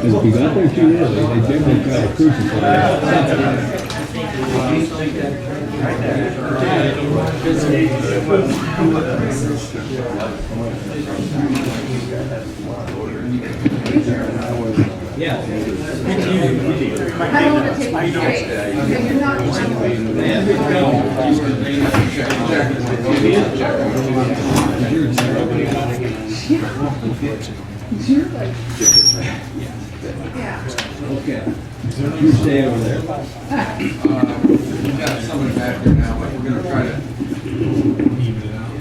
If you got there too early, they generally try to crucify yeah. I don't want to take you straight. You're not Okay. You stay over there. We've got someone back here now, but we're going to try to even it out.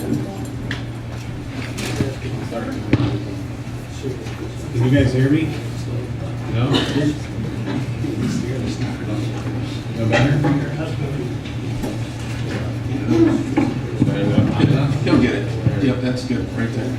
Can you guys hear me? No? No better? He'll get it. Yep, that's good, right there.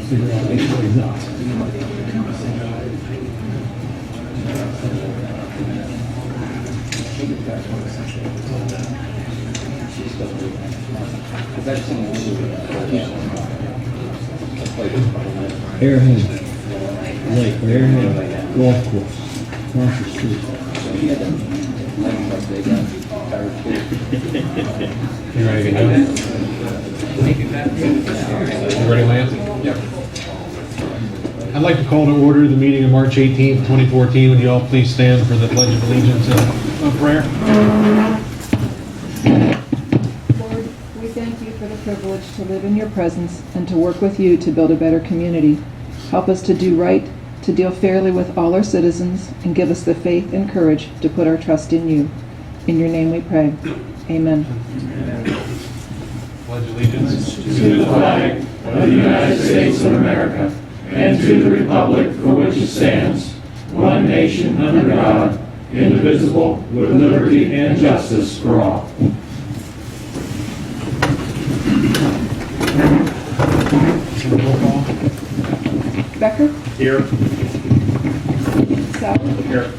Figure out which way he's up. Airhead Lake, or Airhead Golf Course, across the street. You ready to go? You ready, Lance? Yep. I'd like to call to order the meeting of March 18th, 2014. Would you all please stand for the Pledge of Allegiance and prayer? Lord, we thank you for the privilege to live in your presence and to work with you to build a better community. Help us to do right, to deal fairly with all our citizens, and give us the faith and courage to put our trust in you. In your name we pray. Amen. Pledge allegiance to the flag of the United States of America and to the republic for which it stands, one nation under God, indivisible, with liberty and justice for all. Becker? Here. Sauer? Here.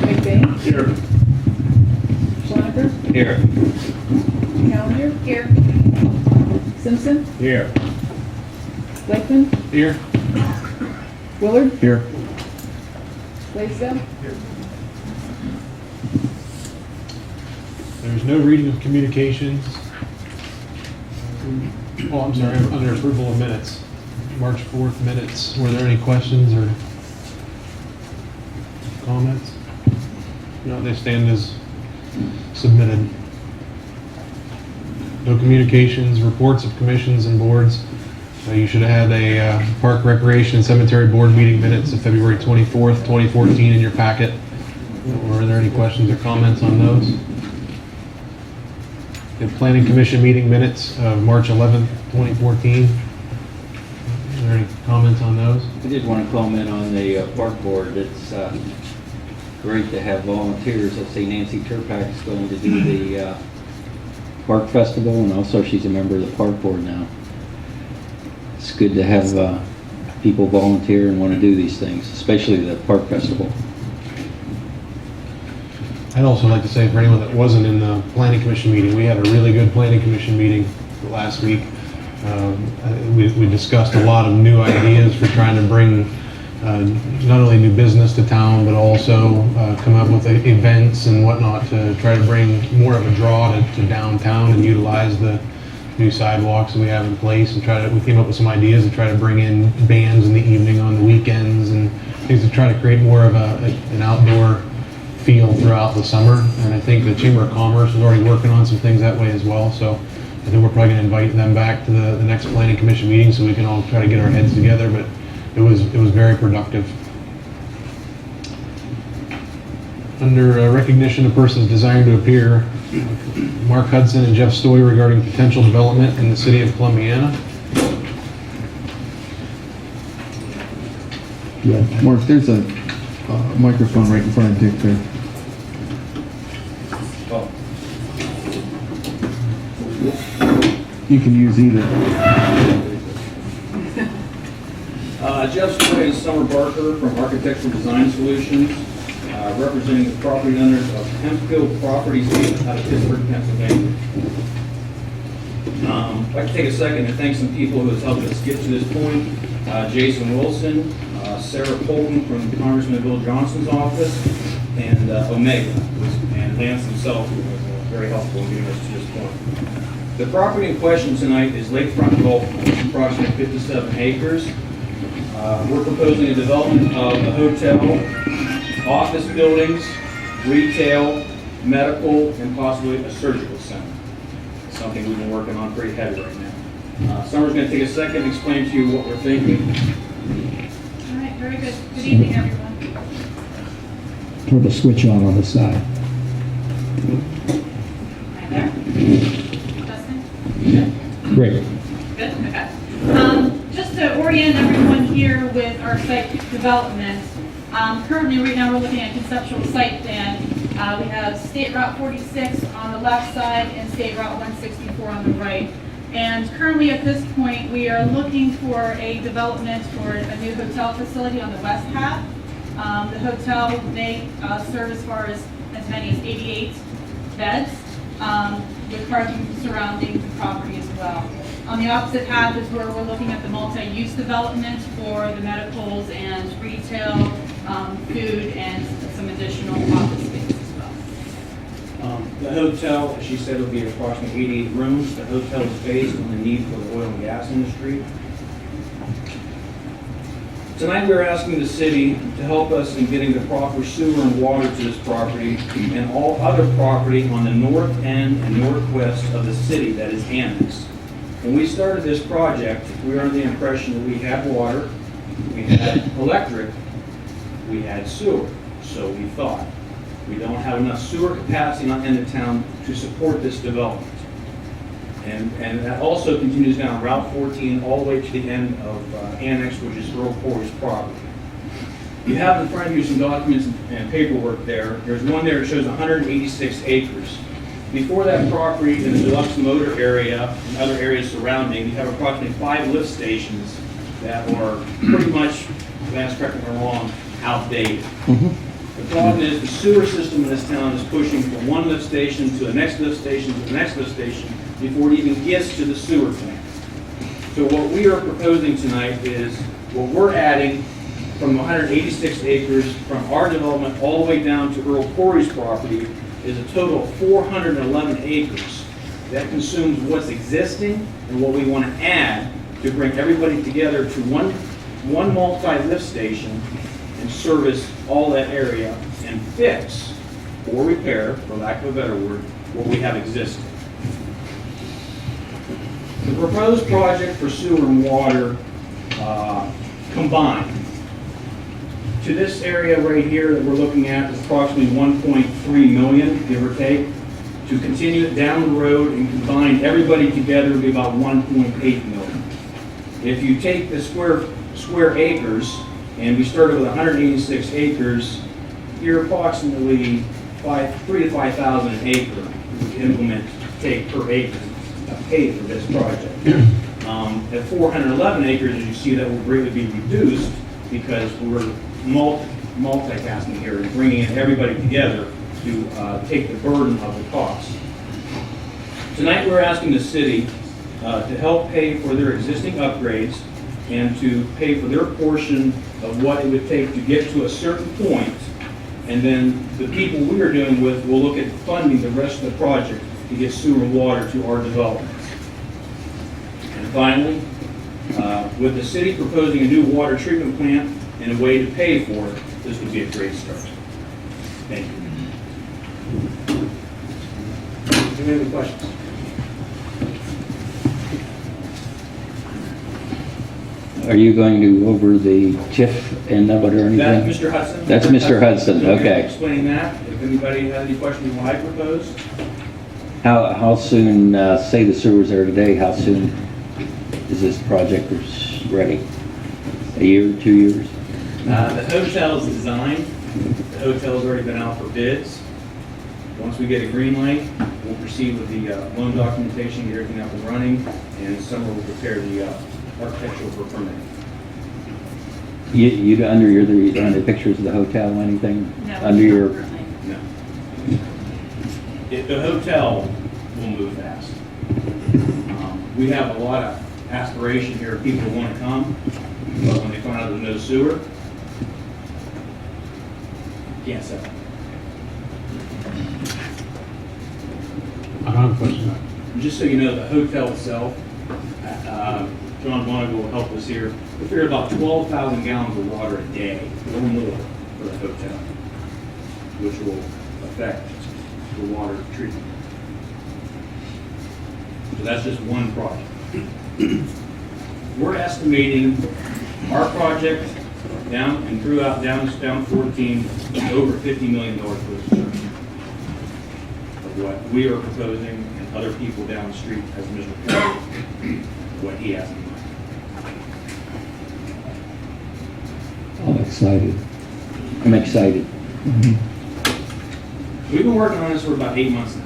McBain? Here. Schloneker? Here. Callender? Here. Simpson? Here. Blakeman? Here. Willard? Here. Blaisdell? There's no reading of communications. Oh, I'm sorry, under approval of minutes. March 4th minutes. Were there any questions or comments? No, they stand as submitted. No communications, reports of commissions and boards. You should have had a Park Recreation and Cemetery Board meeting minutes of February 24th, 2014 in your packet. Were there any questions or comments on those? The Planning Commission meeting minutes of March 11th, 2014. Are there any comments on those? I did want to comment on the park board. It's great to have volunteers. I see Nancy Turpak is going to do the park festival, and also she's a member of the park board now. It's good to have people volunteer and want to do these things, especially the park festival. I'd also like to say for anyone that wasn't in the Planning Commission meeting, we had a really good Planning Commission meeting last week. We discussed a lot of new ideas for trying to bring not only new business to town, but also come up with events and whatnot to try to bring more of a draw to downtown and utilize the new sidewalks that we have in place, and we came up with some ideas to try to bring in bands in the evening on the weekends and things to try to create more of an outdoor feel throughout the summer. And I think the Chamber of Commerce is already working on some things that way as well. So I think we're probably going to invite them back to the next Planning Commission meeting so we can all try to get our heads together. But it was very productive. under recognition of persons desiring to appear, Mark Hudson and Jeff Stoy regarding potential development in the city of Columbiana. Yeah. Mark, there's a microphone right in front of Dick there. You can use either. Jeff Stoy and Summer Barker from Architectural Design Solutions, representing the property owners of Hempfield Properties Inc. out of Pittsburgh, Pennsylvania. I'd like to take a second and thank some people who have helped us get to this point. Jason Wilson, Sarah Polton from Congressman Bill Johnson's office, and Omega, and Lance himself, who was very helpful in getting us to this point. The property in question tonight is Lakefront Golf Course, approximately 57 acres. We're proposing a development of a hotel, office buildings, retail, medical, and possibly a surgical center. Something we've been working on pretty heavy right now. Summer's going to take a second and explain to you what we're thinking. All right, very good. Good evening, everyone. Turn the switch on the side. Hi there. Justin? Great. Good, okay. Just to orient everyone here with our site development, currently right now we're looking at conceptual site plan. We have State Route 46 on the left side and State Route 164 on the right. And currently at this point, we are looking for a development for a new hotel facility on the west half. The hotel may serve as far as many as 88 beds, with parking surrounding the property as well. On the opposite half is where we're looking at the multi-use development for the medicals and retail, food, and some additional office space as well. The hotel, as she said, will be approximately 88 rooms. The hotel is based on the need for the oil and gas industry. Tonight we're asking the city to help us in getting the proper sewer and water to this property and all other property on the north end and northwest of the city that is annexed. When we started this project, we were under the impression that we had water, we had electric, we had sewer. So we thought. We don't have enough sewer capacity in the town to support this development. And that also continues down Route 14 all the way to the end of Annex, which is Earl Corey's property. You have in front of you some documents and paperwork there. There's one there that shows 186 acres. Before that property in the deluxe motor area and other areas surrounding, you have approximately 5 lift stations that are pretty much, Lance, correct me if I'm wrong, outdated. The problem is the sewer system in this town is pushing from one lift station to the next lift station to the next lift station before it even gets to the sewer plant. So what we are proposing tonight is what we're adding from 186 acres from our development all the way down to Earl Corey's property is a total of 411 acres. That consumes what's existing and what we want to add to bring everybody together to one multi-lift station and service all that area and fix or repair, for lack of a better word, what we have existing. The proposed project for sewer and water combined to this area right here that we're looking at is approximately 1.3 million, give or take. To continue it down the road and combine everybody together would be about 1.8 million. If you take the square acres, and we started with 186 acres, you're approximately 3,000 to 5,000 an acre we implement take per acre paid for this project. At 411 acres, as you see, that will greatly be reduced because we're multitasking here and bringing in everybody together to take the burden of the cost. Tonight we're asking the city to help pay for their existing upgrades and to pay for their portion of what it would take to get to a certain point, and then the people we are dealing with will look at funding the rest of the project to get sewer and water to our developments. And finally, with the city proposing a new water treatment plant and a way to pay for it, this would be a great start. Thank you. Do you have any questions? Are you going to go over the TIF and what or anything? That's Mr. Hudson. That's Mr. Hudson, okay. Explain that. If Anybody have any questions on what I proposed? How soon, say the sewer's there today, how soon is this project ready? A year, 2 years? The hotel's designed. The hotel's already been out for bids. Once we get a green light, we'll proceed with the loan documentation, get everything up and running, and summer we'll prepare the architectural for permitting. You under pictures of the hotel, anything? No, Under your, currently. No. The hotel will move fast. We have a lot of aspiration here, people want to come, but when they find out there's no sewer, can't sell. I don't have a question. Just so you know, the hotel itself, John Monagle will help us here. We figure about 12,000 gallons of water a day or more for the hotel, which will affect the water treatment. So that's just one project. We're estimating our project down and throughout down 14, over $50 million for the construction of what we are proposing and other people down the street, as Mr. Perry, what he has in mind. I'm excited. I'm excited. We've been working on this for about 8 months now.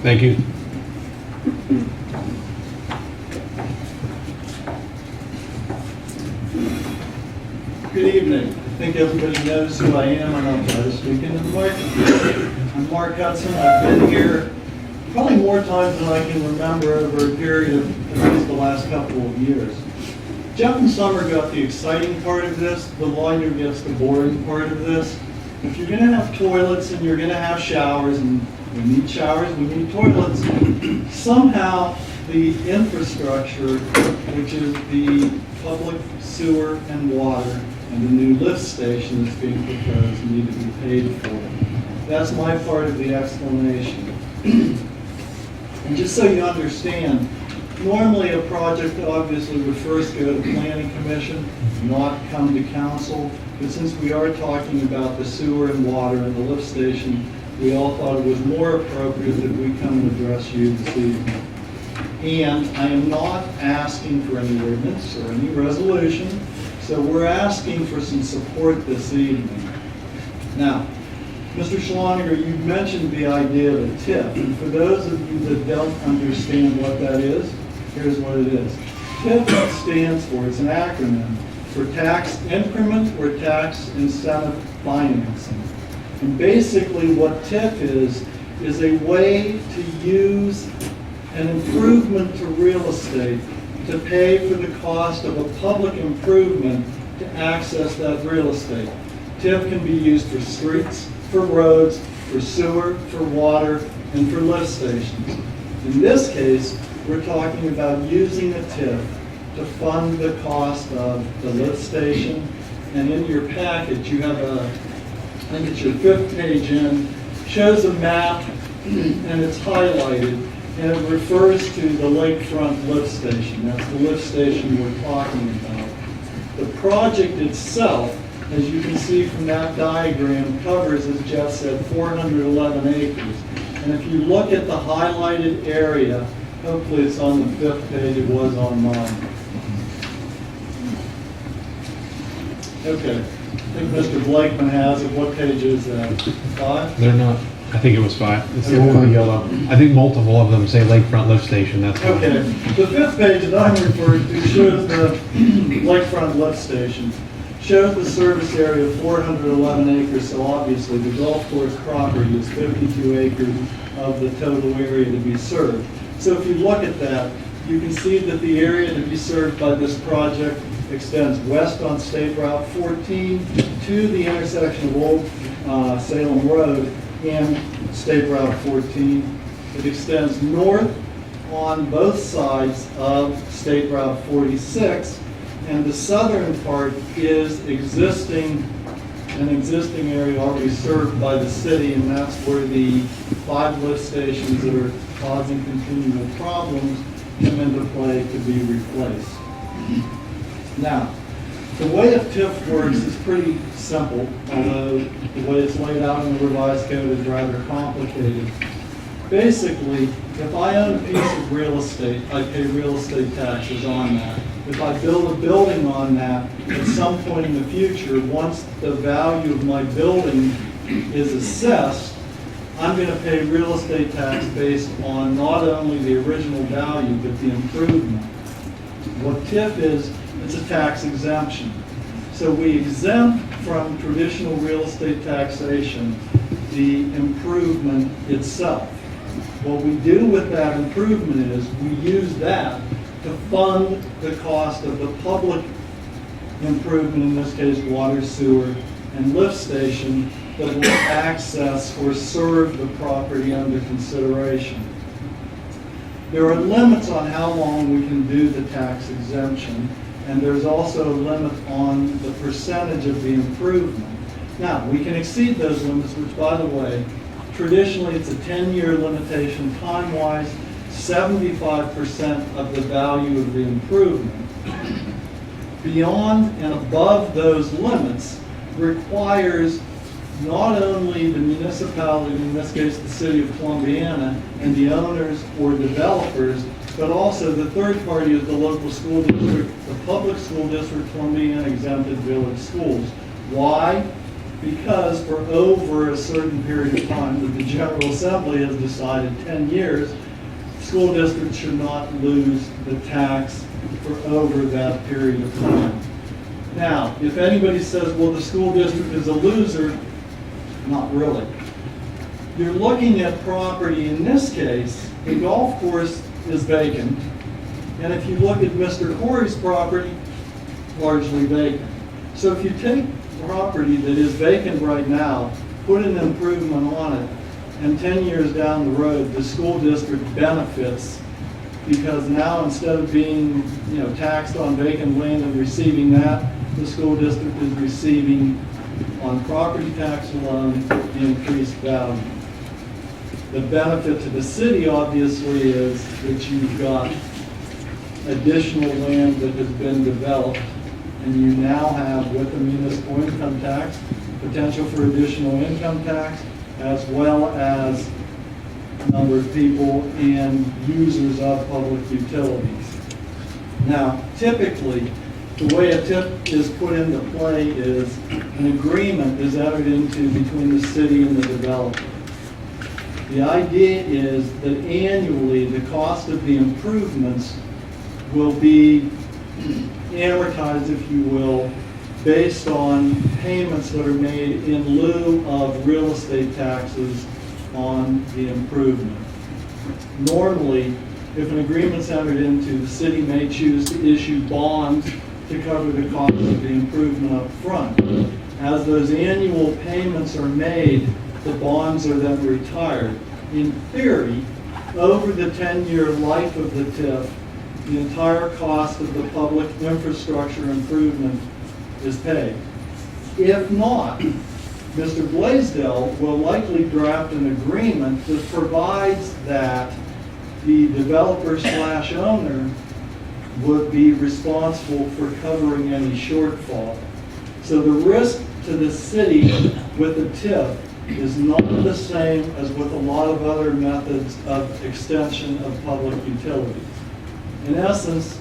Thank you. Good evening. I think everybody knows who I am, and I'll try to speak into the microphone. I'm Mark Hudson. I've been here probably more times than I can remember over a period of at least the last couple of years. Jeff and Summer got the exciting part of this. The lawyer gets the boring part of this. If you're going to have toilets and you're going to have showers, and we need showers, we need toilets, somehow the infrastructure, which is the public sewer and water, and the new lift station that's being proposed need to be paid for. That's my part of the explanation. And just so you understand, normally a project obviously would first go to planning commission, not come to council, but since we are talking about the sewer and water and the lift station, we all thought it was more appropriate that we come and address you this evening. And I am not asking for any ordinance or any resolution, so we're asking for some support this evening. Now, Mr. Schloninger, you mentioned the idea of a TIF, and for those of you that don't understand what that is, here's what it is. TIF stands for, it's an acronym, for tax increment or tax incentive financing. And basically what TIF is a way to use an improvement to real estate to pay for the cost of a public improvement to access that real estate. TIF can be used for streets, for roads, for sewer, for water, and for lift stations. In this case, we're talking about using a TIF to fund the cost of the lift station. And in your package, you have I think it's your 5th page in, shows a map and it's highlighted. And it refers to the lakefront lift station. That's the lift station we're talking about. The project itself, as you can see from that diagram, covers, as Jeff said, 411 acres. And if you look at the highlighted area, hopefully it's on the 5th page, it was on mine. Okay, I think Mr. Blakeman has it. What page is that? 5? They're not, I think it was 5. It's the one with the yellow. I think multiple of them say lakefront lift station, that's the one. Okay, the 5th page that I'm referring to shows the lakefront lift station. Shows the service area of 411 acres, so obviously the golf course property is 52 acres of the total area to be served. So if you look at that, you can see that the area to be served by this project extends west on State Route 14 to the intersection of Old Salem Road and State Route 14. It extends north on both sides of State Route 46, and the southern part is an existing area already served by the city, and that's where the 5 lift stations that are causing continual problems come into play to be replaced. Now, The way a TIF works is pretty simple, although the way it's laid out in the revised code is rather complicated. Basically, if I own a piece of real estate, I pay real estate taxes on that. If I build a building on that, at some point in the future, once the value of my building is assessed, I'm going to pay real estate tax based on not only the original value, but the improvement. What TIF is, it's a tax exemption. So we exempt from traditional real estate taxation the improvement itself. What we do with that improvement is we use that to fund the cost of the public improvement, in this case water, sewer, and lift station that will access or serve the property under consideration. There are limits on how long we can do the tax exemption, and there's also a limit on the percentage of the improvement. Now, we can exceed those limits, which, by the way, traditionally it's a 10-year limitation time-wise, 75% of the value of the improvement. Beyond and above those limits requires not only the municipality, in this case the city of Columbiana, and the owners or developers, but also the third party is the local school district, the public school district, Columbiana exempted village schools. Why? Because for over a certain period of time that the General Assembly has decided, 10 years, school districts should not lose the tax for over that period of time. Now, if anybody says, well, the school district is a loser, not really. You're looking at property, in this case, the golf course is vacant, and if you look at Mr. Corey's property, largely vacant. So if you take property that is vacant right now, put an improvement on it, and 10 years down the road, the school district benefits because now instead of being, taxed on vacant land and receiving that, the school district is receiving on property tax alone the increased value. The benefit to the city obviously is that you've got additional land that has been developed, and you now have, with the municipal income tax, potential for additional income tax, as well as a number of people and users of public utilities. Now, typically, the way a TIP is put into play is an agreement is entered into between the city and the developer. The idea is that annually, the cost of the improvements will be amortized, if you will, based on payments that are made in lieu of real estate taxes on the improvement. Normally, if an agreement's entered into, the city may choose to issue bonds to cover the cost of the improvement up front. As those annual payments are made, the bonds are then retired. In theory, over the 10-year life of the TIF, the entire cost of the public infrastructure improvement is paid. If not, Mr. Blaisdell will likely draft an agreement that provides that the developer/owner would be responsible for covering any shortfall. So the risk to the city with the TIF is not the same as with a lot of other methods of extension of public utilities. In essence,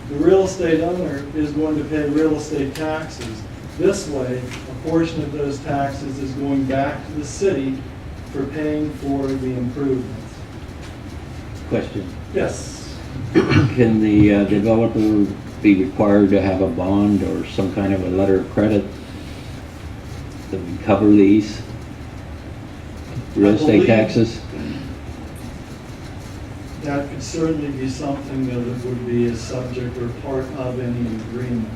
the real estate owner is going to pay real estate taxes. This way, a portion of those taxes is going back to the city for paying for the improvements. Question. Yes. Can the developer be required to have a bond or some kind of a letter of credit that would cover these real estate taxes? That could certainly be something that would be a subject or part of any agreement.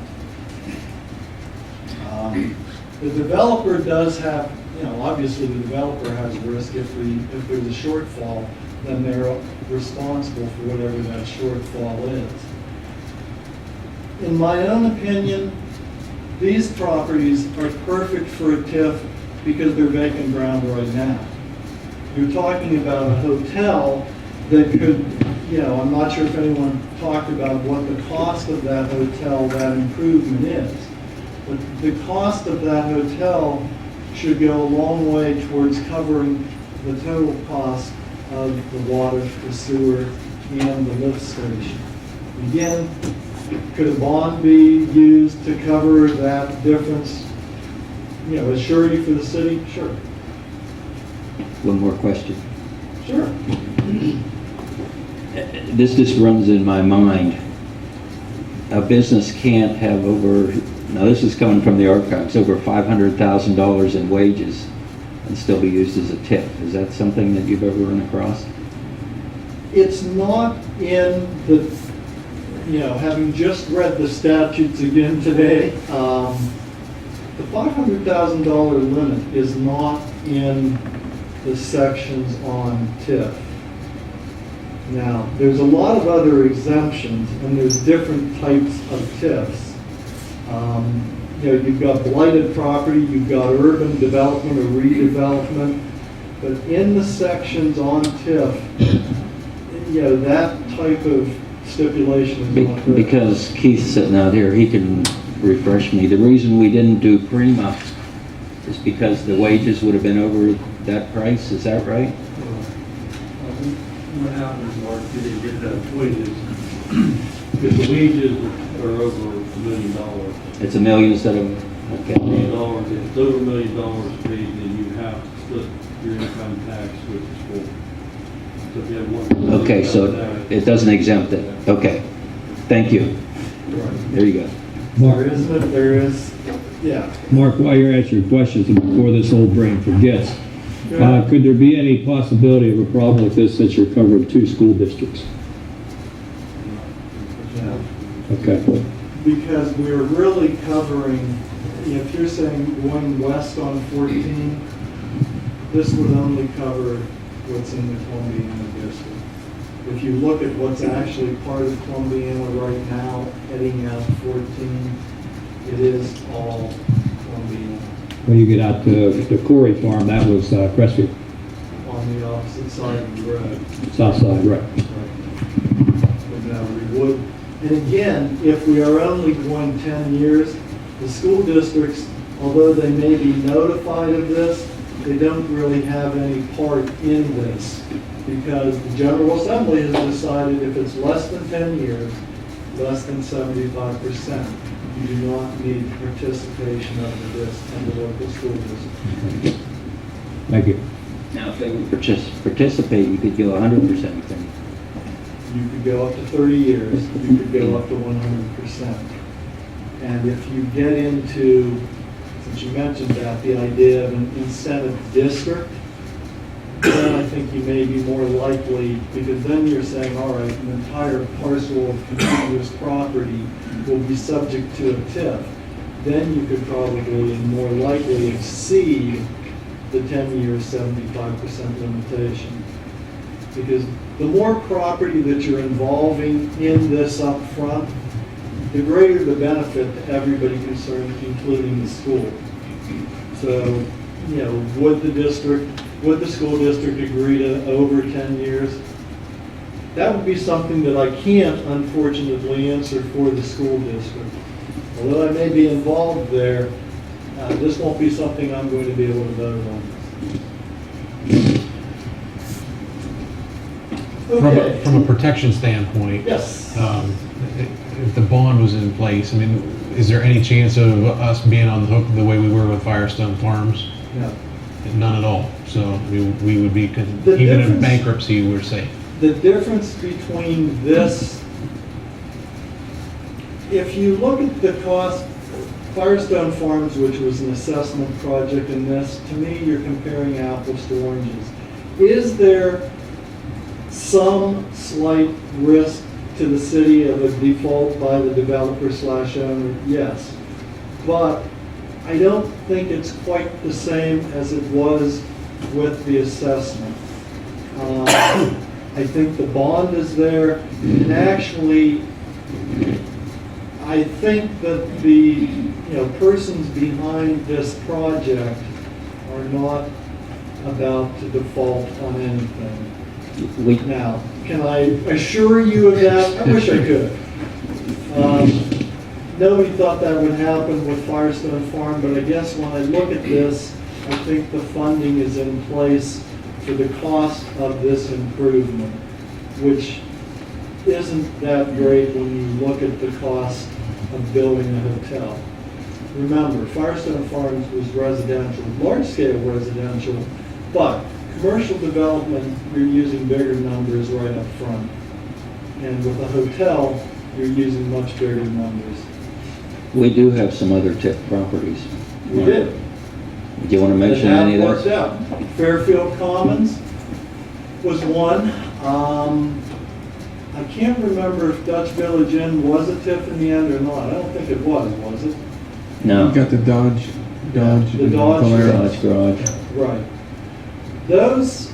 The developer does have, obviously the developer has a risk if there's a shortfall, then they're responsible for whatever that shortfall is. In my own opinion, these properties are perfect for a TIF because they're vacant ground right now. You're talking about a hotel that could I'm not sure if anyone talked about what the cost of that hotel, that improvement is. But the cost of that hotel should go a long way towards covering the total cost of the water, the sewer, and the lift station. Again, could a bond be used to cover that difference? As surety for the city? Sure. One more question. Sure. This just runs in my mind. A business can't have over, now this is coming from the archives, over $500,000 in wages and still be used as a tip. Is that something that you've ever run across? It's not in the, having just read the statutes again today, the $500,000 limit is not in the sections on TIF. Now, there's a lot of other exemptions, and there's different types of TIFs. You've got blighted property, you've got urban development or redevelopment, but in the sections on TIF, that type of stipulation is not there. Because Keith's sitting out here, he can refresh me. The reason we didn't do Prima is because the wages would have been over that price, is that right? What happens, Mark, you didn't get the wages. If the wages are over $1 million. It's $1 million instead of, okay. $1 million, if it's over $1 million paid, then you have to split your income tax with the school. So if you have one. Okay, so it doesn't exempt it. Okay, thank you. There you go. There isn't, there is, yeah. Mark, while you're answering questions, and before this old brain forgets, Yeah. could there be any possibility of a problem like this since you're covering 2 school districts? Yeah. Okay. Because we're really covering, if you're saying going west on 14, this would only cover what's in the Columbiana district. If you look at what's actually part of Columbiana right now, heading out 14, it is all Columbiana When you get out to the Corey farm, that was Crestview, on the opposite side of the road. south side, right. But no, we would. And again, if we are only going 10 years, the school districts, although they may be notified of this, they don't really have any part in this because the General Assembly has decided if it's less than 10 years, less than 75%, you do not need participation of this in the local school district. Thank you. Now, if they would participate, you could go 100%, then. You could go up to 30 years, you could go up to 100%. And if you get into, since you mentioned that, the idea of an incentive district, then I think you may be more likely, because then you're saying, all right, an entire parcel of contiguous property will be subject to a TIF. Then you could probably and more likely exceed the 10-year 75% limitation. Because the more property that you're involving in this up front, the greater the benefit to everybody concerned, including the school. So, would the school district agree to over 10 years? That would be something that I can't unfortunately answer for the school district. Although I may be involved there, this won't be something I'm going to be able to vote on. Okay. From a protection standpoint, Yes. If the bond was in place, I mean, is there any chance of us being on the hook the way we were with Firestone Farms? No. None at all. So we would be, The even in difference- bankruptcy, we're safe. The difference between this, if you look at the cost, Firestone Farms, which was an assessment project in this, to me, you're comparing apples to oranges. Is there some slight risk to the city of a default by the developer/owner? Yes. But I don't think it's quite the same as it was with the assessment. I think the bond is there, and actually, I think that the persons behind this project are not about to default on anything. Now, Can I assure you of that? I wish I could. Nobody thought that would happen with Firestone Farm, but I guess when I look at this, I think the funding is in place for the cost of this improvement, which isn't that great when you look at the cost of building a hotel. Remember, Firestone Farms was residential, large-scale residential, but commercial development, you're using bigger numbers right up front. And with a hotel, you're using much bigger numbers. We do have some other TIF properties. We did. Do you want to mention any of Worked those? out. Fairfield Commons was one. I can't remember if Dutch Village Inn was a TIF in the end or not. I don't think it was it? No. You've got the Dodge. The Dodge. Dodge Garage. Right. Those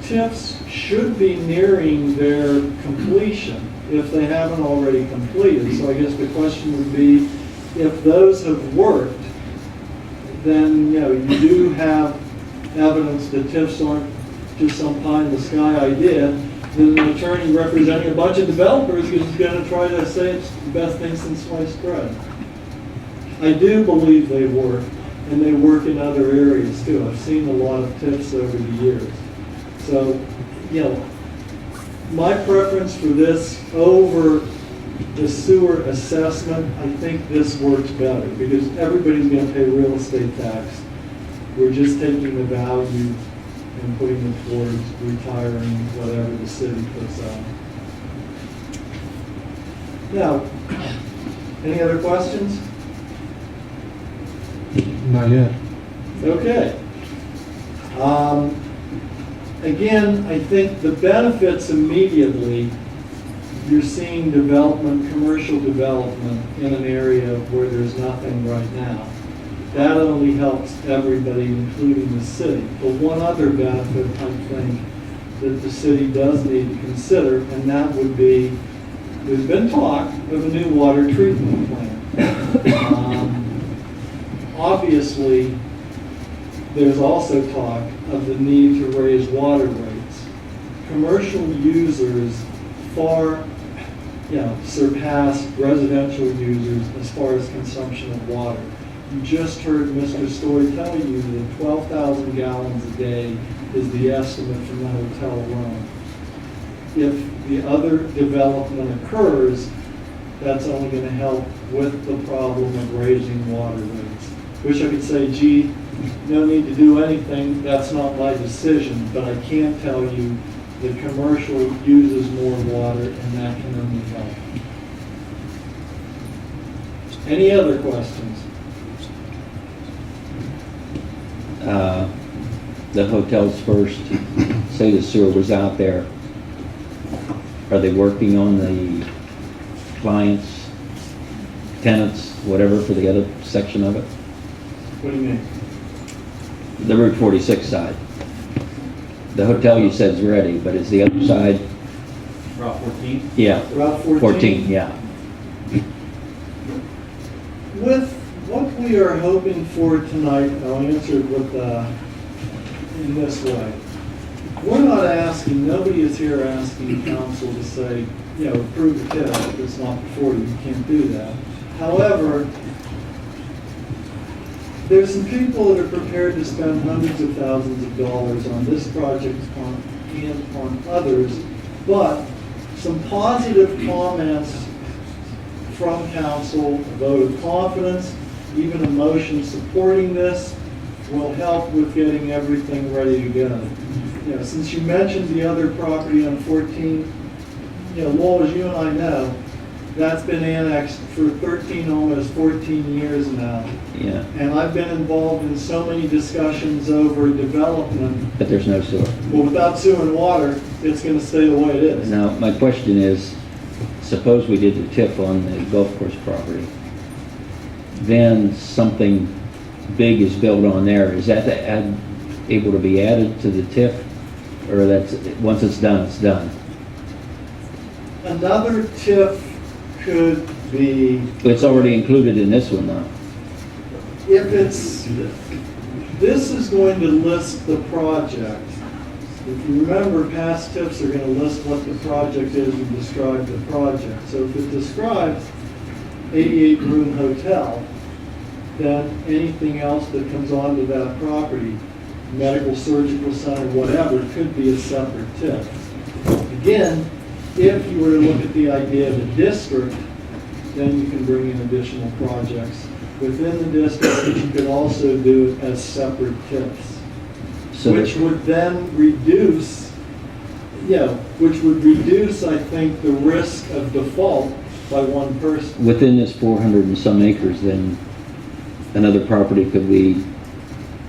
TIFs should be nearing their completion if they haven't already completed. So I guess the question would be, if those have worked, then, you know, you do have evidence that TIFs aren't just some pie-in-the-sky idea. Then an attorney representing a bunch of developers is going to try to say it's the best thing since sliced bread. I do believe they work, and they work in other areas too. I've seen a lot of TIFs over the years. So, you know, my preference for this over the sewer assessment, I think this works better because everybody's going to pay real estate tax. We're just taking the value and putting it towards retiring whatever the city puts out. Now, any other questions? Not yet. Okay. Again, I think the benefits immediately, you're seeing development, commercial development in an area where there's nothing right now. That only helps everybody, including the city. But one other benefit, I think, that the city does need to consider, and that would be, there's been talk of a new water treatment plant. Obviously, there's also talk of the need to raise water rates. Commercial users far, surpass residential users as far as consumption of water. You just heard Mr. Story tell you that 12,000 gallons a day is the estimate from the hotel alone. If the other development occurs, that's only going to help with the problem of raising water rates. Wish I could say, gee, no need to do anything, that's not my decision, but I can tell you that commercial uses more water and that can only help. Any other questions? The hotels first, say the sewer was out there. Are they working on the clients, tenants, whatever for the other section of it? What do you mean? The Route 46 side. The hotel you said is ready, but is the other side? Route 14? Yeah. Route 14? 14, yeah. With what we are hoping for tonight, I'll answer it with, in this way. We're not asking, nobody is here asking council to say, approve the TIF if it's not before you. You can't do that. However, there's some people that are prepared to spend hundreds of thousands of dollars on this project and on others, but some positive comments from council, a vote of confidence, even a motion supporting this will help with getting everything ready to go. Since you mentioned the other property on 14, Lowell, as you and I know, that's been annexed for 13, almost 14 years now. Yeah. And I've been involved in so many discussions over development. But there's no sewer. Well, without sewer and water, it's going to stay the way it is. Now, my question is, suppose we did the TIF on the golf course property. Then something big is built on there. Is that able to be added to the TIF? Or that's, once it's done, it's done? Another TIF could be, It's already included in this one though. if it's, this is going to list the project. If you remember, past TIFs are going to list what the project is and describe the project. So if it describes 88-room hotel, then anything else that comes onto that property, medical, surgical center, whatever, could be a separate TIF. Again, if you were to look at the idea of a district, then you can bring in additional projects within the district, but you could also do it as separate TIFs. So Which would then reduce, I think, the risk of default by one person. within this 400 and some acres, then another property could be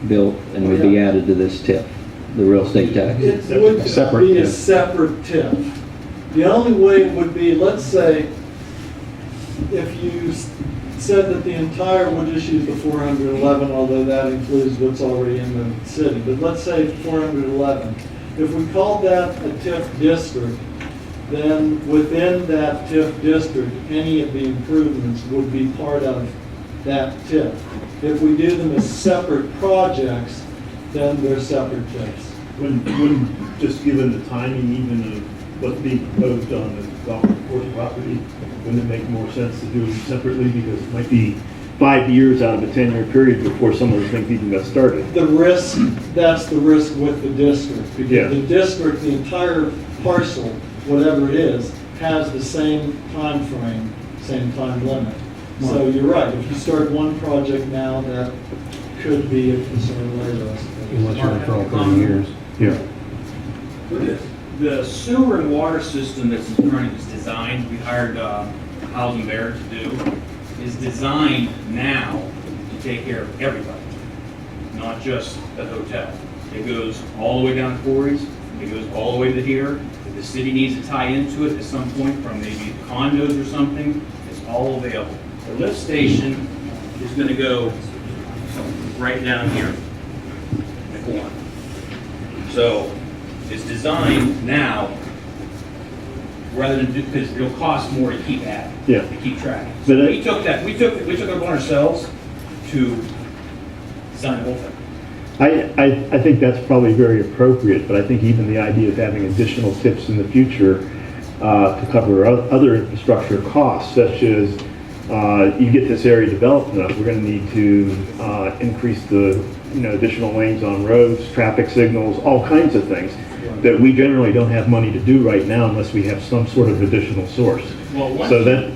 built and would be added to this TIF, the real estate tax. It would Separate be a TIF. separate TIF. The only way it would be, let's say, if you said that the entire, we'll just use the 411, although that includes what's already in the city, but let's say 411. If we called that a TIF district, then within that TIF district, any of the improvements would be part of that TIF. If we do them as separate projects, then they're separate TIFs. Wouldn't, just given the timing even of what's being proposed on the golf course property, wouldn't it make more sense to do them separately? Because it might be 5 years out of a 10-year period before some of those things even got started. The risk, that's the risk with the district. Yeah. Because the district, the entire parcel, whatever it is, has the same time frame, same time limit. So you're right, if you start one project now, that could be a concern later, I suppose. Unless you're in for all 30 years. Yeah. The sewer and water system that's running is designed, we hired House and Bear to do, is designed now to take care of everybody, not just the hotel. It goes all the way down to Corey's, it goes all the way to here. If the city needs to tie into it at some point from maybe condos or something, it's all available. The lift station is gonna go right down here in the corner. So it's designed now, rather than do, because it'll cost more to keep at, Yeah. to keep track. But So that- we took it upon ourselves to design the whole thing. I think that's probably very appropriate, but I think even the idea of having additional tips in the future to cover other infrastructure costs, such as you get this area developed enough, we're going to need to increase the additional lanes on roads, traffic signals, all kinds of things that we generally don't have money to do right now unless we have some sort of additional source. Well, So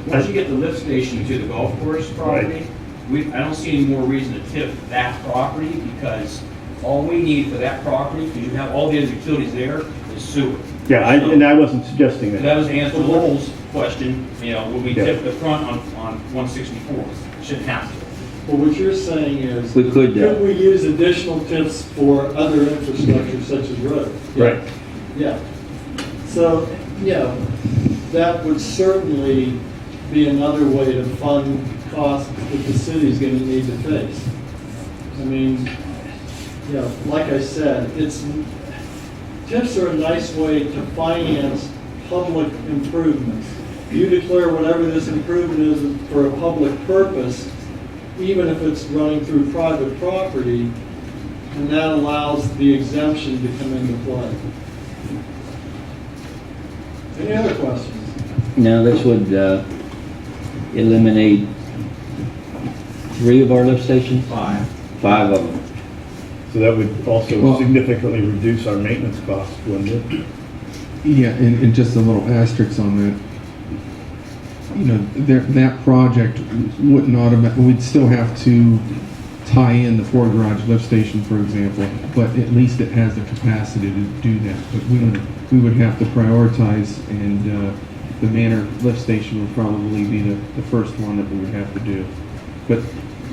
once you get the lift station to the golf course property, I don't see any more reason to tip that property, because all we need for that property, because you have all the other utilities there, is sewer. Yeah, and I wasn't suggesting That that. was the answer to Lowell's question, will we Yeah. tip the front on 164? Shouldn't have to. Well, what you're saying is, We could, could we use additional tips for other infrastructure such as roads? Right. Yeah. So, that would certainly be another way to fund costs that the city's gonna need to face. I mean, like I said, TIFs are a nice way to finance public improvements. You declare whatever this improvement is for a public purpose, even if it's running through private property, and that allows the exemption to come into play. Any other questions? now this would eliminate 3 of our lift stations? 5. 5 of them. So that would also Well- significantly reduce our maintenance costs, wouldn't it? Yeah, and just a little asterisk on that. That project wouldn't automatically, we'd still have to tie in the Ford Garage lift station, for example, but at least it has the capacity to do that. But we would have to prioritize, and the Manor lift station would probably be the first one that we would have to do. But,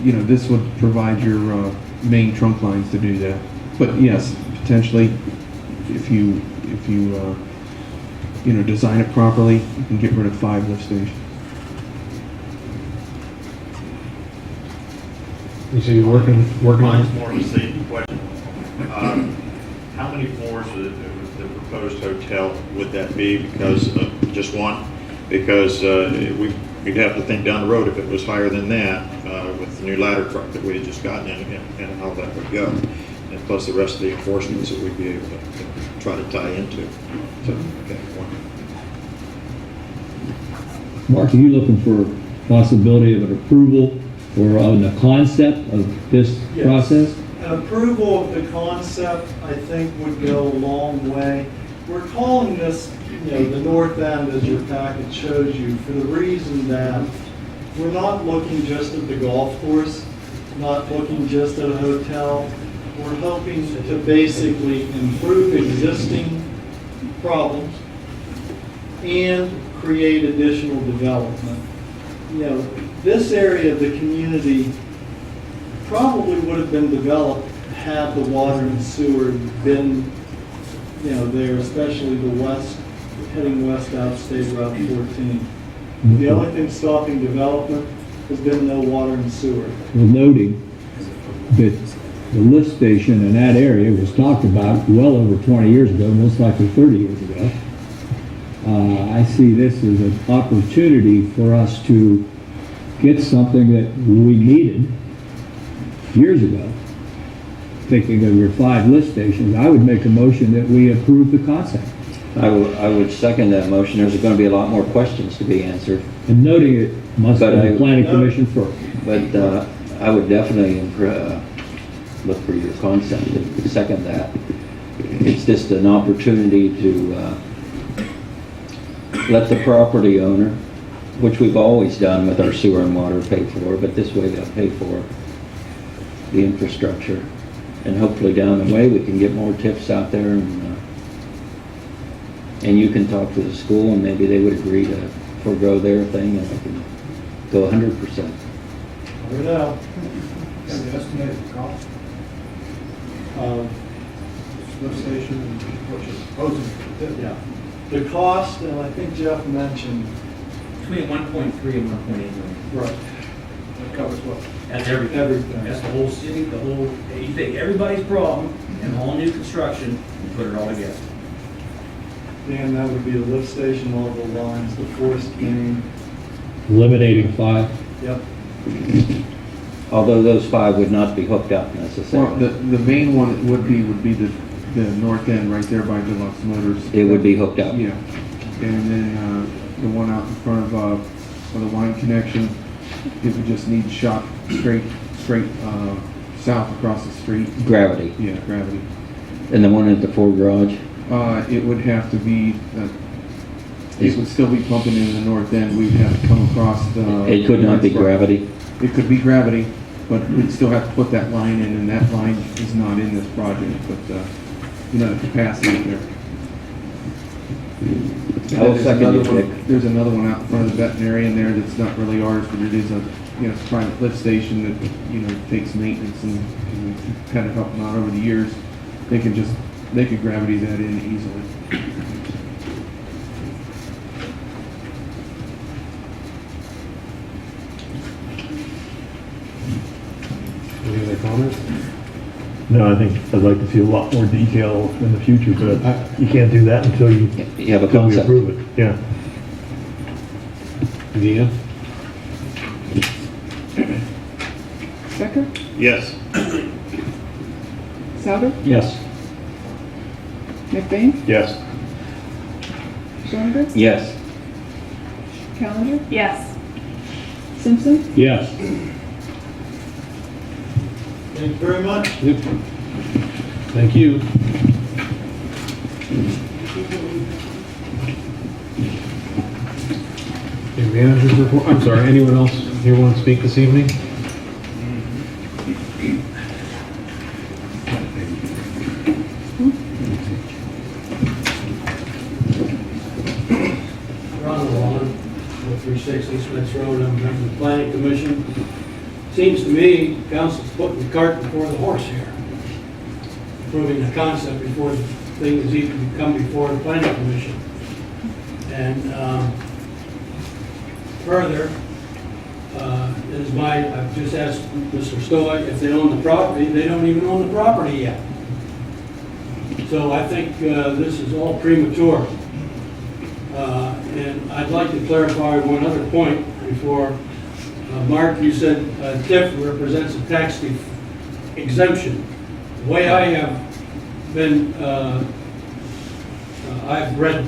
this would provide your main trunk lines to do that. But yes, potentially, if you design it properly, you can get rid of 5 lift stations. You say you're working on Mine's it? more of a safety question. How many floors of the proposed hotel would that be? Because just one? Because we'd have to think down the road if it was higher than that with the new ladder truck that we had just gotten in and how that would go. and plus the rest of the enforcements that we'd be able to try to tie into. So, okay, one. Mark, are you looking for possibility of an approval or on the concept of this Yes. process? An approval of the concept, I think, would go a long way. We're calling this, the north end, as your packet shows you, for the reason that we're not looking just at the golf course, not looking just at a hotel. We're hoping to basically improve existing problems and create additional development. This area of the community probably would have been developed had the water and sewer been, there, especially the west, heading west out State Route 14. The only thing stopping development has been no water and sewer. Well, noting that the lift station in that area was talked about well over 20 years ago, most likely 30 years ago. I see this as an opportunity for us to get something that we needed years ago. Thinking of your 5 lift stations, I would make a motion that we approve the concept. I would second that motion. There's going to be a lot more questions to be answered, And noting it must But go to I- the planning commission first. but I would definitely look for your concept and second that. It's just an opportunity to let the property owner, which we've always done with our sewer and water, pay for, but this way they'll pay for the infrastructure. And hopefully down the way, we can get more tips out there, and you can talk to the school, and maybe they would agree to forego their thing, and we can go 100%. Never know. Estimated cost, lift station, and what you're proposing. Yeah. The cost, and I think Jeff mentioned, Between 1.3 and 1.8 million. right, That covers what? That's everything. Everything. That's the whole city, you take everybody's problem and all new construction and put it all together. Dan, that would be the lift station, all the lines, the forced main. Eliminating 5. Yep. Although those 5 would not be hooked up Well, necessarily. the main one it would be the north end right there by Deluxe Motors. It would be hooked up. Yeah. And then, the one out in front of the line connection, it would just need shot straight, south across the street. Gravity. Yeah, gravity. And the one at the Ford garage? It would have to be, it would still be pumping in the north end. We'd have to come across the. It could not be gravity. It could be gravity, but we'd still have to put that line in, and that line is not in this project, but, the capacity there. I will second you, Dick. There's another one out in front of the veterinarian there that's not really ours, but it is a, it's a private lift station that, takes maintenance and we've kind of helped them out over the years. They could gravity that in easily. Any other comments? No, I think I'd like to see a lot more detail in the future, but you can't do that until you You have a until we concept. approve it. Yeah. Deanne? Becker? Yes. Souter? Yes. McBain? Yes. Schoenberg? Yes. Callender? Yes. Simpson? Yes. Thank you very much. Yep. Thank you. Okay, managers report, I'm sorry, anyone else here want to speak this evening? Ronald Vaughn, 360 Smiths Road, I'm a member of the planning commission. Seems to me, council's putting the cart before the horse here. Approving the concept before the thing has even come before the planning commission. And further, I've just asked Mr. Stoy if they own the property. They don't even own the property yet. So I think this is all premature. And I'd like to clarify one other point before, Mark, you said TIF represents a tax exemption. The way I have been, I've read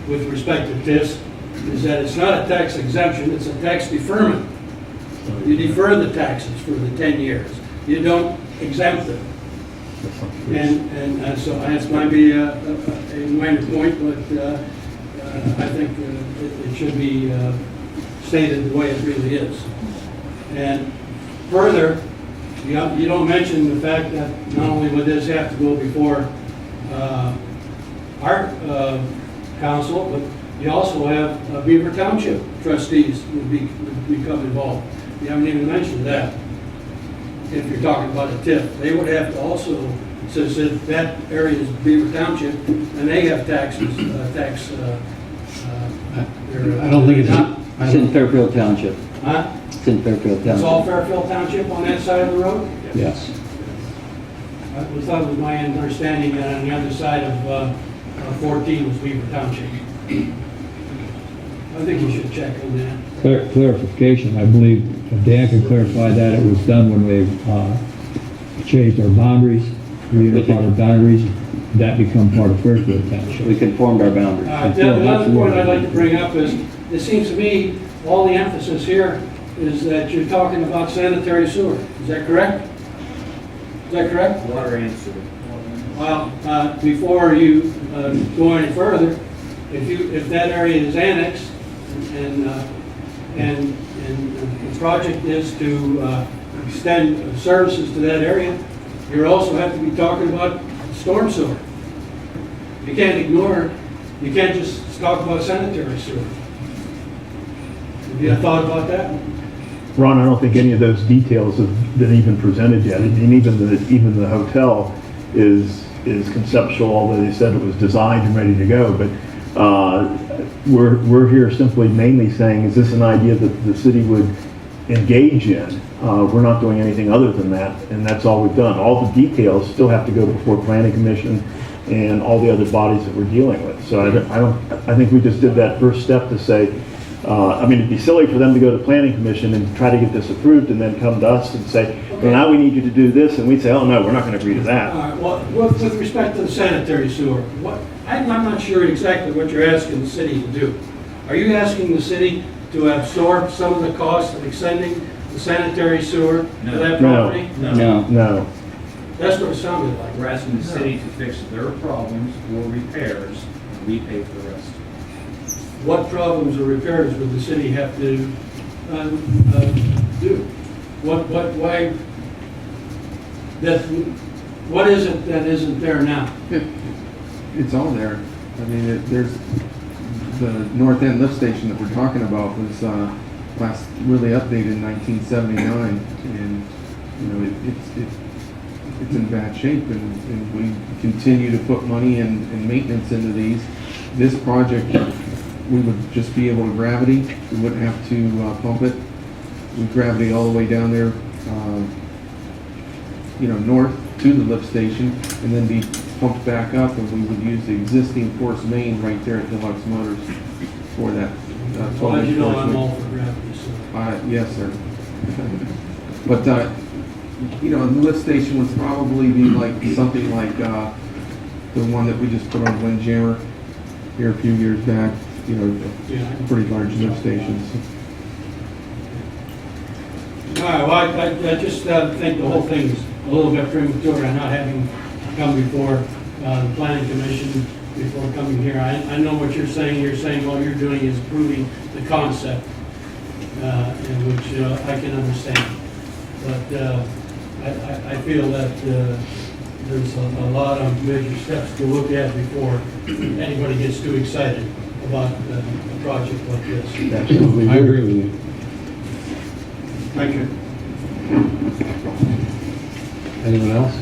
with respect to this, is that it's not a tax exemption, it's a tax deferment. You defer the taxes for the 10 years. You don't exempt them. And so that's might be a minor point, but I think it should be stated the way it really is. And further, you don't mention the fact that not only would this have to go before our council, but you also have Beaver Township trustees would become involved. You haven't even mentioned that. If you're talking about a TIF, they would have to also, since that area is Beaver Township, and they have taxes, I don't think it's, It's in Fairfield Township. Huh? It's in Fairfield It's all Township. Fairfield Township on that side of the road? Yes. I thought it was my understanding that on the other side of 14 was Beaver Township. I think you should check on that. Clarification, I believe, if Dan could clarify that, it was done when we changed our boundaries, reunified our boundaries, that become part of Fairfield Township. We conformed our boundaries. Another point I'd like to bring up is, it seems to me, all the emphasis here is that you're talking about sanitary sewer. Is that correct? Is that correct? Water and sewer. Well, before you go any further, if that area is annexed and the project is to extend services to that area, you also have to be talking about storm sewer. You can't ignore, you can't just talk about sanitary sewer. Have you thought about that? Ron, I don't think any of those details have been even presented yet. And even the hotel is conceptual, although they said it was designed and ready to go. But we're here simply mainly saying, is this an idea that the city would engage in? We're not doing anything other than that, and that's all we've done. All the details still have to go before Planning Commission and all the other bodies that we're dealing with. So I think we just did that first step to say, I mean, it'd be silly for them to go to Planning Commission and try to get this approved and then come to us and say, well, now we need you to do this, and we'd say, oh no, we're not going to agree to that. All right, well, with respect to the sanitary sewer, I'm not sure exactly what you're asking the city to do. Are you asking the city to absorb some of the costs of extending the sanitary sewer to that property? No. That's what it sounded like. We're asking the city to fix their problems or repairs, and we pay for the rest. What problems or repairs would the city have to do? What is it that isn't there now? It's all there. I mean, there's the North End lift station that we're talking about was last really updated in 1979, and you know it's in bad shape, and we continue to put money and maintenance into these. This project, we would just be able to gravity. We wouldn't have to pump it. We'd gravity all the way down there, north to the lift station, and then be pumped back up, and we would use the existing force main right there at Deluxe Motors for that. Well, as you know, I'm all for gravity, so. Yes, sir. But the lift station would probably be like something like the one that we just put on Windjammer here a few years back. Pretty large lift stations. All right, well, I just think the whole thing is a little bit premature and not having come before the planning commission before coming here. I know what you're saying. You're saying all you're doing is proving the concept, in which I can understand. But I feel that there's a lot of major steps to look at before anybody gets too excited about a project like this. Absolutely. I agree with you. Thank you. Anyone else?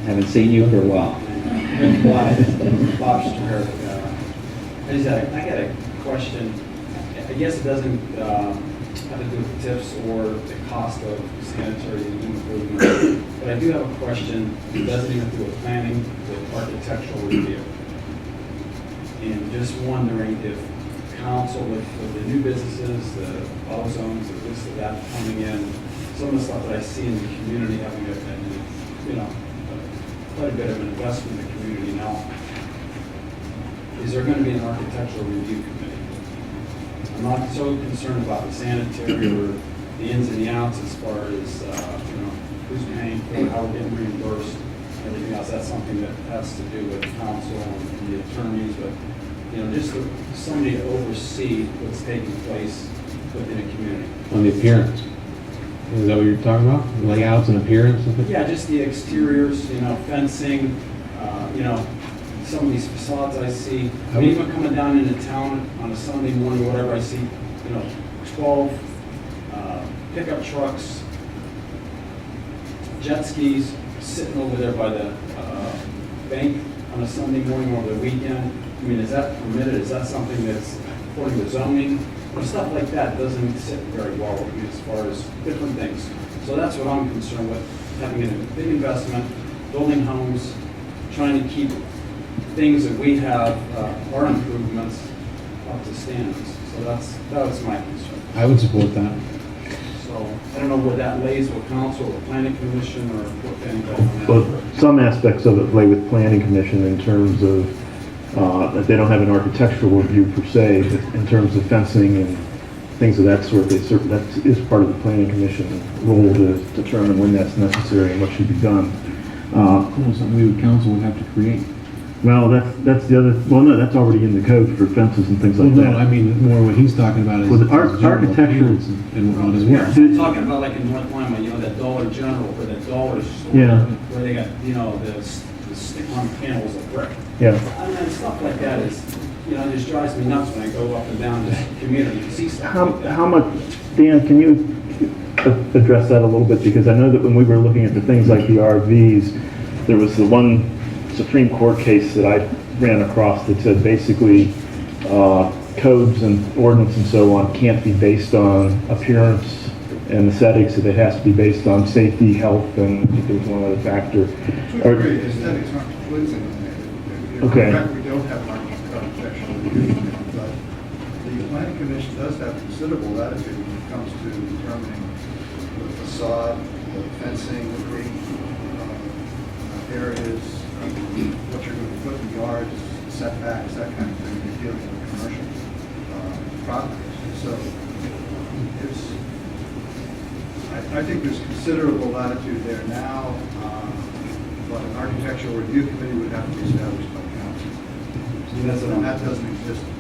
Haven't seen you for a while. Bob Stern. I got a question. I guess it doesn't have to do with TIFs or the cost of sanitary improvement, but I do have a question that doesn't even do with planning, with architectural review. And just wondering if council with the new businesses, the auto zones, or this or that coming in, some of the stuff that I see in the community having quite a bit of an investment in the community now. Is there going to be an architectural review committee? I'm not so concerned about the sanitary or the ins and the outs as far as, who's paying for it, how we're getting reimbursed, everything else. That's something that has to do with council and the attorneys, but, just somebody to oversee what's taking place within a community. On the appearance. Is that what you're talking about? Layouts and appearance? Yeah, just the exteriors, fencing, some of these facades I see, even coming down into town on a Sunday morning, whatever, I see, 12 pickup trucks, jet skis sitting over there by the bank on a Sunday morning over the weekend. I mean, is that permitted? Is that something that's according to zoning? Stuff like that doesn't sit very well with me as far as different things. So that's what I'm concerned with, having a big investment, building homes, trying to keep things that we have, our improvements, up to standards. So that's my concern. I would support that. So I don't know where that lays with council or planning commission or what anybody on that. Well, some aspects of it lay with planning commission in terms of that they don't have an architectural review per se, but in terms of fencing and things of that sort, that is part of the planning commission role to determine when that's necessary and what should be done. Something council would have to create. Well, that's the other, well, no, that's already in the code for fences and things like Well, that. no, I mean, more what he's talking about is Well, the is general architectural- appearance and whatnot as well. I'm talking about like in North Lima, that Dollar General or that dollar store. Yeah. Where they got, the stick-on panels of brick. Yeah. I mean, stuff like that is, it just drives me nuts when I go up and down the community and see stuff like that. How much, Dan, can you address that a little bit? Because I know that when we were looking at the things like the RVs, there was the one Supreme Court case that I ran across that said basically codes and ordinance and so on can't be based on appearance and aesthetics, that it has to be based on safety, health, and I think there was one other factor. Aesthetics aren't pleasing. Okay. We don't have an architectural review, but the planning commission does have considerable latitude when it comes to determining the facade, the fencing, the green areas, what you're going to put in yards, setbacks, that kind of thing. You're dealing with commercial properties. So I think there's considerable latitude there now, but an architectural review committee would have to be established by council. And that doesn't exist at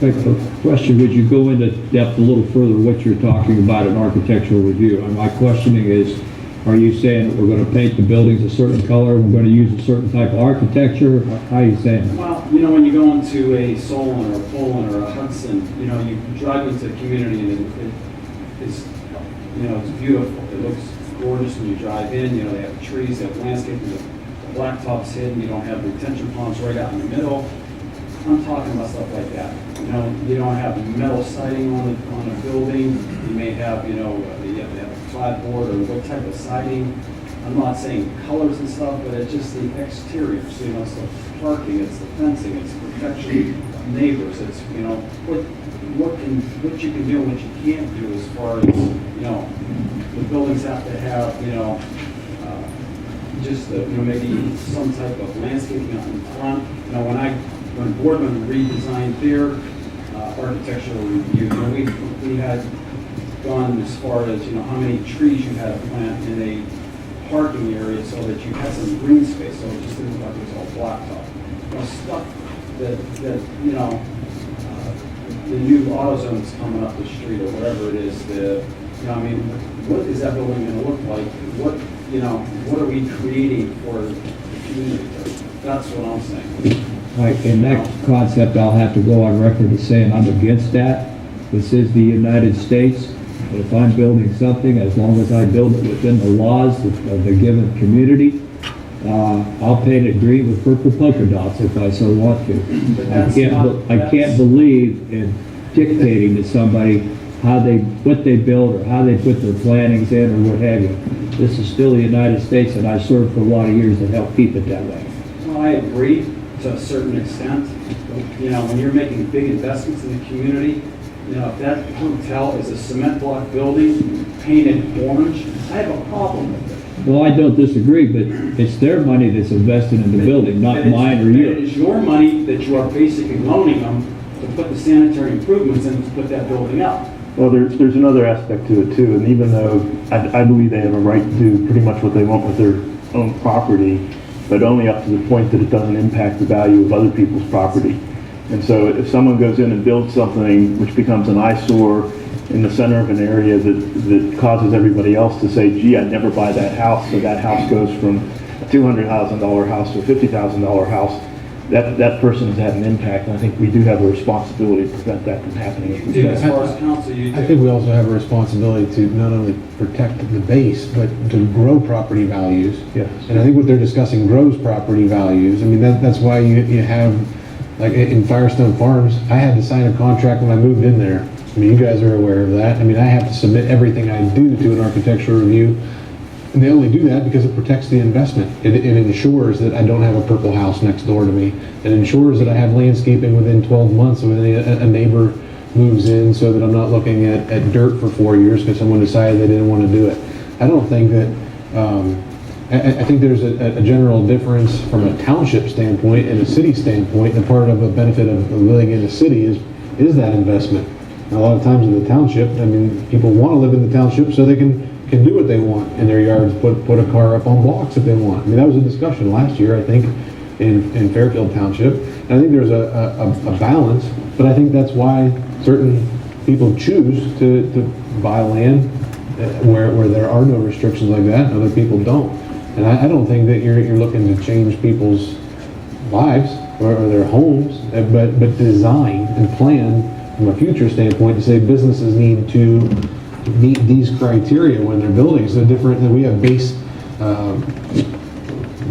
present. A question, would you go into depth a little further what you're talking about an architectural review? And my questioning is, are you saying that we're going to paint the buildings a certain color, we're going to use a certain type of architecture? How are you saying that? Well, when you go into a Solon or a Poland or a Hudson, you drive into the community and it's beautiful. It looks gorgeous when you drive in. They have trees, they have landscaping, the blacktop's hidden, you don't have retention ponds right out in the middle. I'm talking about stuff like that. You don't have metal siding on a building. You may have, you have to have a clapboard or what type of siding. I'm not saying colors and stuff, but it's just the exterior. So, it's the parking, it's the fencing, it's protection of neighbors. It's, what you can do and what you can't do as far as, the buildings have to have, just, maybe some type of landscaping out in front. When Boardman redesigned their architectural review, we had gone as far as, how many trees you had to plant in a parking area so that you had some green space, so it just didn't look like it was all blacktop. Stuff that the new auto zone's coming up the street or whatever it is, what is that building gonna look like? What are we creating for the community? That's what I'm saying. Right, in that concept, I'll have to go on record as saying I'm against that. This is the United States, but if I'm building something, as long as I build it within the laws of the given community, I'll paint it green with purple polka dots if I so want to. I can't believe in dictating to somebody what they build or how they put their plannings in or what have you. This is still the United States, and I served for a lot of years to help keep it that way. Well, I agree to a certain extent, You know, when you're making big investments in the community, you know, if that hotel is a cement block building painted orange, I have a problem with it. Well, I don't disagree, but it's their money that's invested in the building, not mine or It yours. is your money that you are basically loaning them to put the sanitary improvements in to put that building up. Well, there's another aspect to it too, and even though I believe they have a right to do pretty much what they want with their own property, but only up to the point that it doesn't impact the value of other people's property. And so if someone goes in and builds something which becomes an eyesore in the center of an area that causes everybody else to say, gee, I'd never buy that house, so that house goes from a $200,000 house to a $50,000 house, that person has had an impact, and I think we do have a responsibility to prevent that from happening. You do, as far as council, you do. I think we also have a responsibility to not only protect the base, but to grow property values. Yes. And I think what they're discussing grows property values. I mean, that's why you have, like in Firestone Farms, I had to sign a contract when I moved in there. I mean, you guys are aware of that. I mean, I have to submit everything I do to an architectural review. And they only do that because it protects the investment. It ensures that I don't have a purple house next door to me. It ensures that I have landscaping within 12 months when a neighbor moves in, so that I'm not looking at dirt for 4 years because someone decided they didn't want to do it. I don't think that, I think there's a general difference from a township standpoint and a city standpoint. And part of the benefit of living in a city is that investment. And a lot of times in the township, I mean, people want to live in the township so they can do what they want in their yards, put a car up on blocks if they want. I mean, that was a discussion last year, I think, in Fairfield Township. And I think there's a balance, but I think that's why certain people choose to buy land where there are no restrictions like that, and other people don't. And I don't think that you're looking to change people's lives or their homes, but design and plan from a future standpoint to say businesses need to meet these criteria when they're building. So different than we have base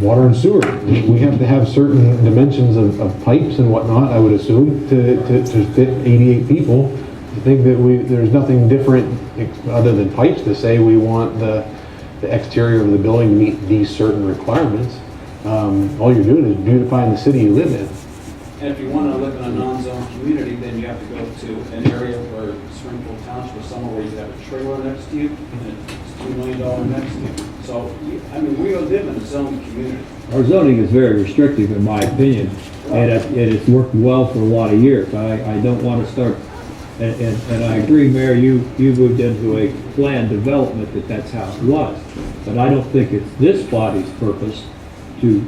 water and sewer. We have to have certain dimensions of pipes and whatnot, I would assume, to fit 88 people. I think that there's nothing different other than pipes to say we want the exterior of the building to meet these certain requirements. All you're doing is beautifying the city you live in. And if you want to live in a non-zone community, then you have to go to an area where Springfield Township or somewhere where you have a trailer next to you, and it's $2 million next to you. So, I mean, we live in a zone community. Our zoning is very restrictive, in my opinion, and it's worked well for a lot of years. I don't want to start, and I agree, Mayor, you moved into a planned development that's how it was. But I don't think it's this body's purpose to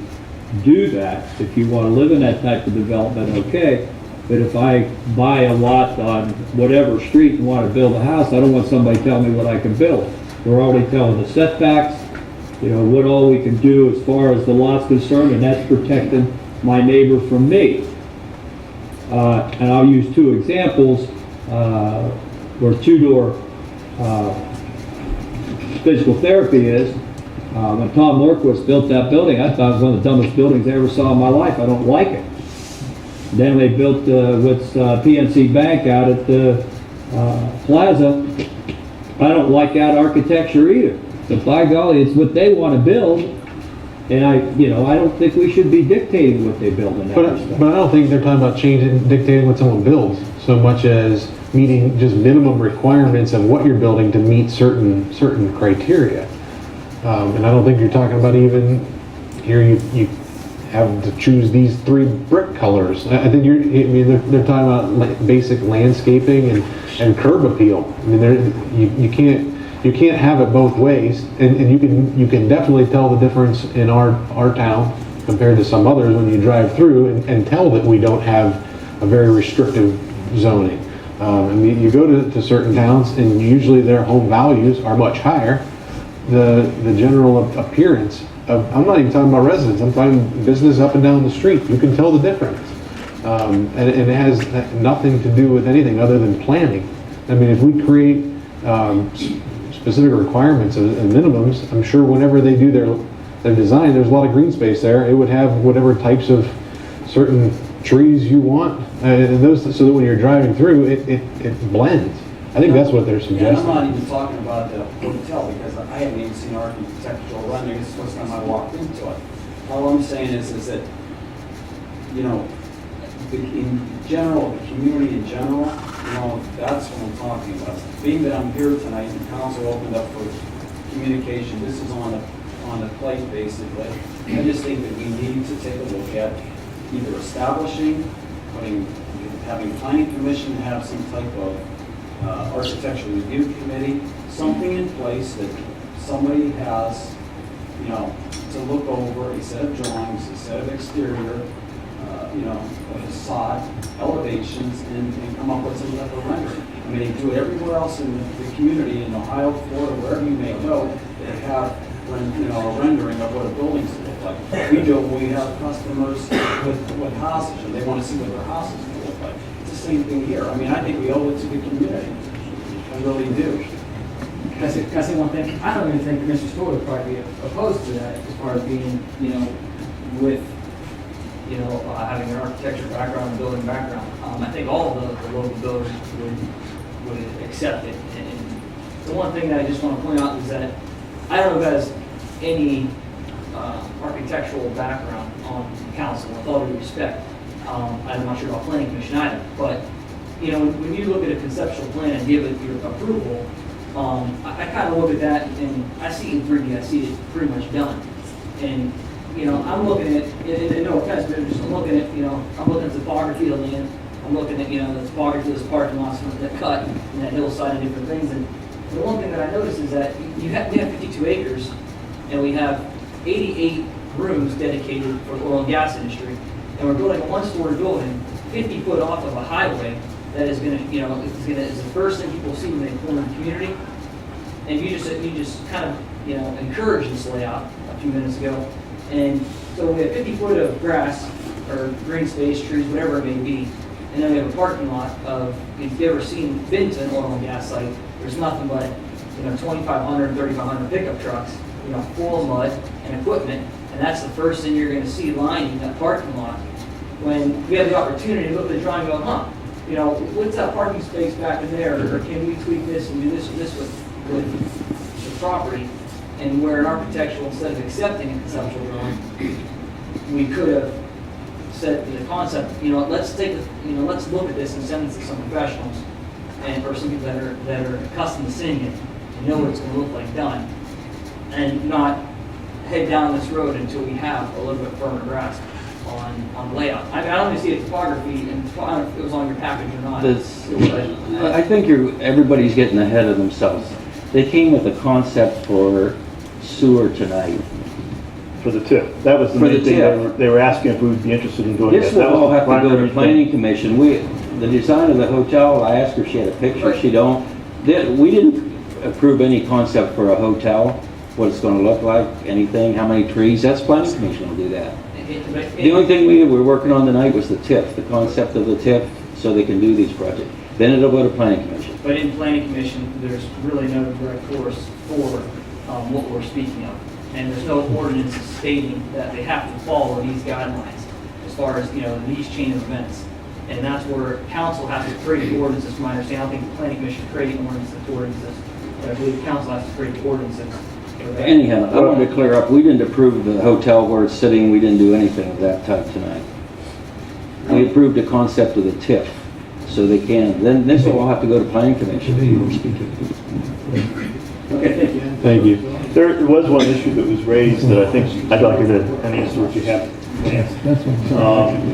do that. If you want to live in that type of development, okay. But if I buy a lot on whatever street and want to build a house, I don't want somebody telling me what I can build. We're already telling the setbacks, you know, what all we can do as far as the lot's concerned, and that's protecting my neighbor from me. And I'll use two examples where two-door physical therapy is. When Tom Lorquist built that building, I thought it was one of the dumbest buildings I ever saw in my life. I don't like it. Then they built what's PNC Bank out at the Plaza. I don't like that architecture either. But by golly, it's what they want to build, and I don't think we should be dictating what they build in that respect. But I don't think they're talking about dictating what someone builds so much as meeting just minimum requirements of what you're building to meet certain criteria. And I don't think you're talking about even here you have to choose these 3 brick colors. I think they're talking about basic landscaping and curb appeal. I mean, you can't have it both ways, and you can definitely tell the difference in our town compared to some others when you drive through and tell that we don't have a very restrictive zoning. I mean, you go to certain towns and usually their home values are much higher. The general appearance of, I'm not even talking about residents, I'm talking business up and down the street. You can tell the difference. And it has nothing to do with anything other than planning. I mean, if we create specific requirements and minimums, I'm sure whenever they do their design, there's a lot of green space there. It would have whatever types of certain trees you want, and those, so that when you're driving through, it blends. I think that's what they're suggesting. And I'm not even talking about the hotel, because I haven't even seen architectural rendering. It's the first time I walked into it. All I'm saying is that, you know, in general, the community in general, that's what I'm talking about. Being that I'm here tonight, the council opened up for communication, this is on a plate basically. I just think that we need to take a look at either establishing, having planning commission have some type of architectural review committee, something in place that somebody has, to look over a set of drawings, a set of exterior, a facade, elevations, and come up with some type of rendering. I mean, they do it everywhere else in the community, in Ohio, Florida, wherever you may go, they have, a rendering of what a building's look like. We do it when we have customers with houses, and they want to see what their houses look like. It's the same thing here. I mean, I think we owe it to the community. I really do. Can I say one thing? I don't even think Commissioner Story would probably be opposed to that as far as being, with, having an architecture background and building background. I think all of the local builders would accept it. And the one thing that I just want to point out is that I don't know if has any architectural background on council, with all due respect. I'm not sure about planning commission either, but when you look at a conceptual plan and give it your approval, I kind of look at that and I see it in 3D, I see it pretty much done. And, I'm looking at, and no offense, but I'm looking at, I'm looking at the topography of the land, I'm looking at, the topography of this parking lots that cut and that hillside and different things. And the one thing that I noticed is that we have 52 acres and we have 88 rooms dedicated for the oil and gas industry. And we're building a one-story building 50 foot off of a highway that is going to, is the first thing people see when they come in the community. And you just kind of, encourage this layout a few minutes ago. And so we have 50 foot of grass or green space, trees, whatever it may be. And then we have a parking lot of, if you've ever been to an oil and gas site, there's nothing but, 2,500, 3,500 pickup trucks, full of mud and equipment. And that's the first thing you're going to see lining that parking lot. When we have the opportunity to look at the drawing and go, what's that parking space back in there? Or can we tweak this and do this and this with the property? And where an architectural, instead of accepting a conceptual drawing, we could have said the concept, let's look at this and send it to some professionals and or some people that are accustomed to seeing it and know what it's going to look like done, and not head down this road until we have a little bit firmer grasp on the layout. I don't even see a topography, and I don't know if it was on your package or not. I think everybody's getting ahead of themselves. They came with a concept for sewer tonight. For the TIF. That was the For the main thing TIF. they were asking if we would be interested in doing that. This will That was all the have to go primary to thing. planning commission. The design of the hotel, I asked her if she had a picture, she don't. We didn't approve any concept for a hotel, what it's gonna look like, anything, how many trees, that's planning commission will do that. The only thing we were working on tonight was the TIF, the concept of the TIF, so they can do these projects. Then it'll go to planning commission. But in planning commission, there's really no direct course for what we're speaking of. And there's no ordinances stating that they have to follow these guidelines as far as, these chain of events. And that's where council has to create the ordinances, from my understanding. I don't think the planning commission created ordinances, but I believe council has to create the ordinances. Anyhow, I wanted to clear up, we didn't approve the hotel where it's sitting, we didn't do anything of that type tonight. We approved the concept of the TIF, so they can, then this will all have to go to planning commission. Okay, thank you. Thank you. There was one issue that was raised that I think I'd like you to answer if you have.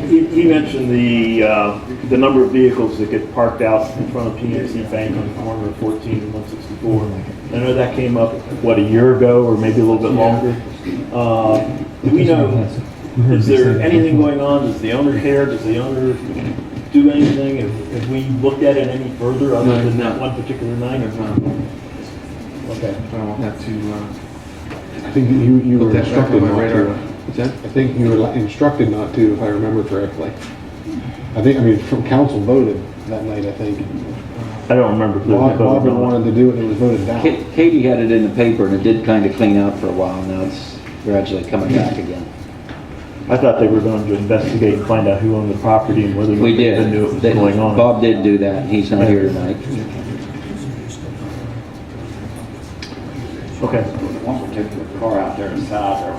He mentioned the number of vehicles that get parked out in front of PNC Bank on the corner of 14 and 164. I know that came up, a year ago or maybe a little bit longer. Do we know, is there anything going on? Does the owner care? Does the owner do anything? Have we looked at it any further other than that one particular night? Okay. Not to, I think you were put that back instructed on my not radar. to. What's that? I think you were instructed not to, if I remember correctly. From council voted that night, I think. I don't remember. Barbara wanted to do it and it was voted down. Katie had it in the paper and it did kind of clean out for a while, now it's gradually coming back again. I thought they were going to investigate and find out who owned the property and whether We they did. knew what was going on. Bob did do that, he's not here tonight. Okay. One particular car out there inside there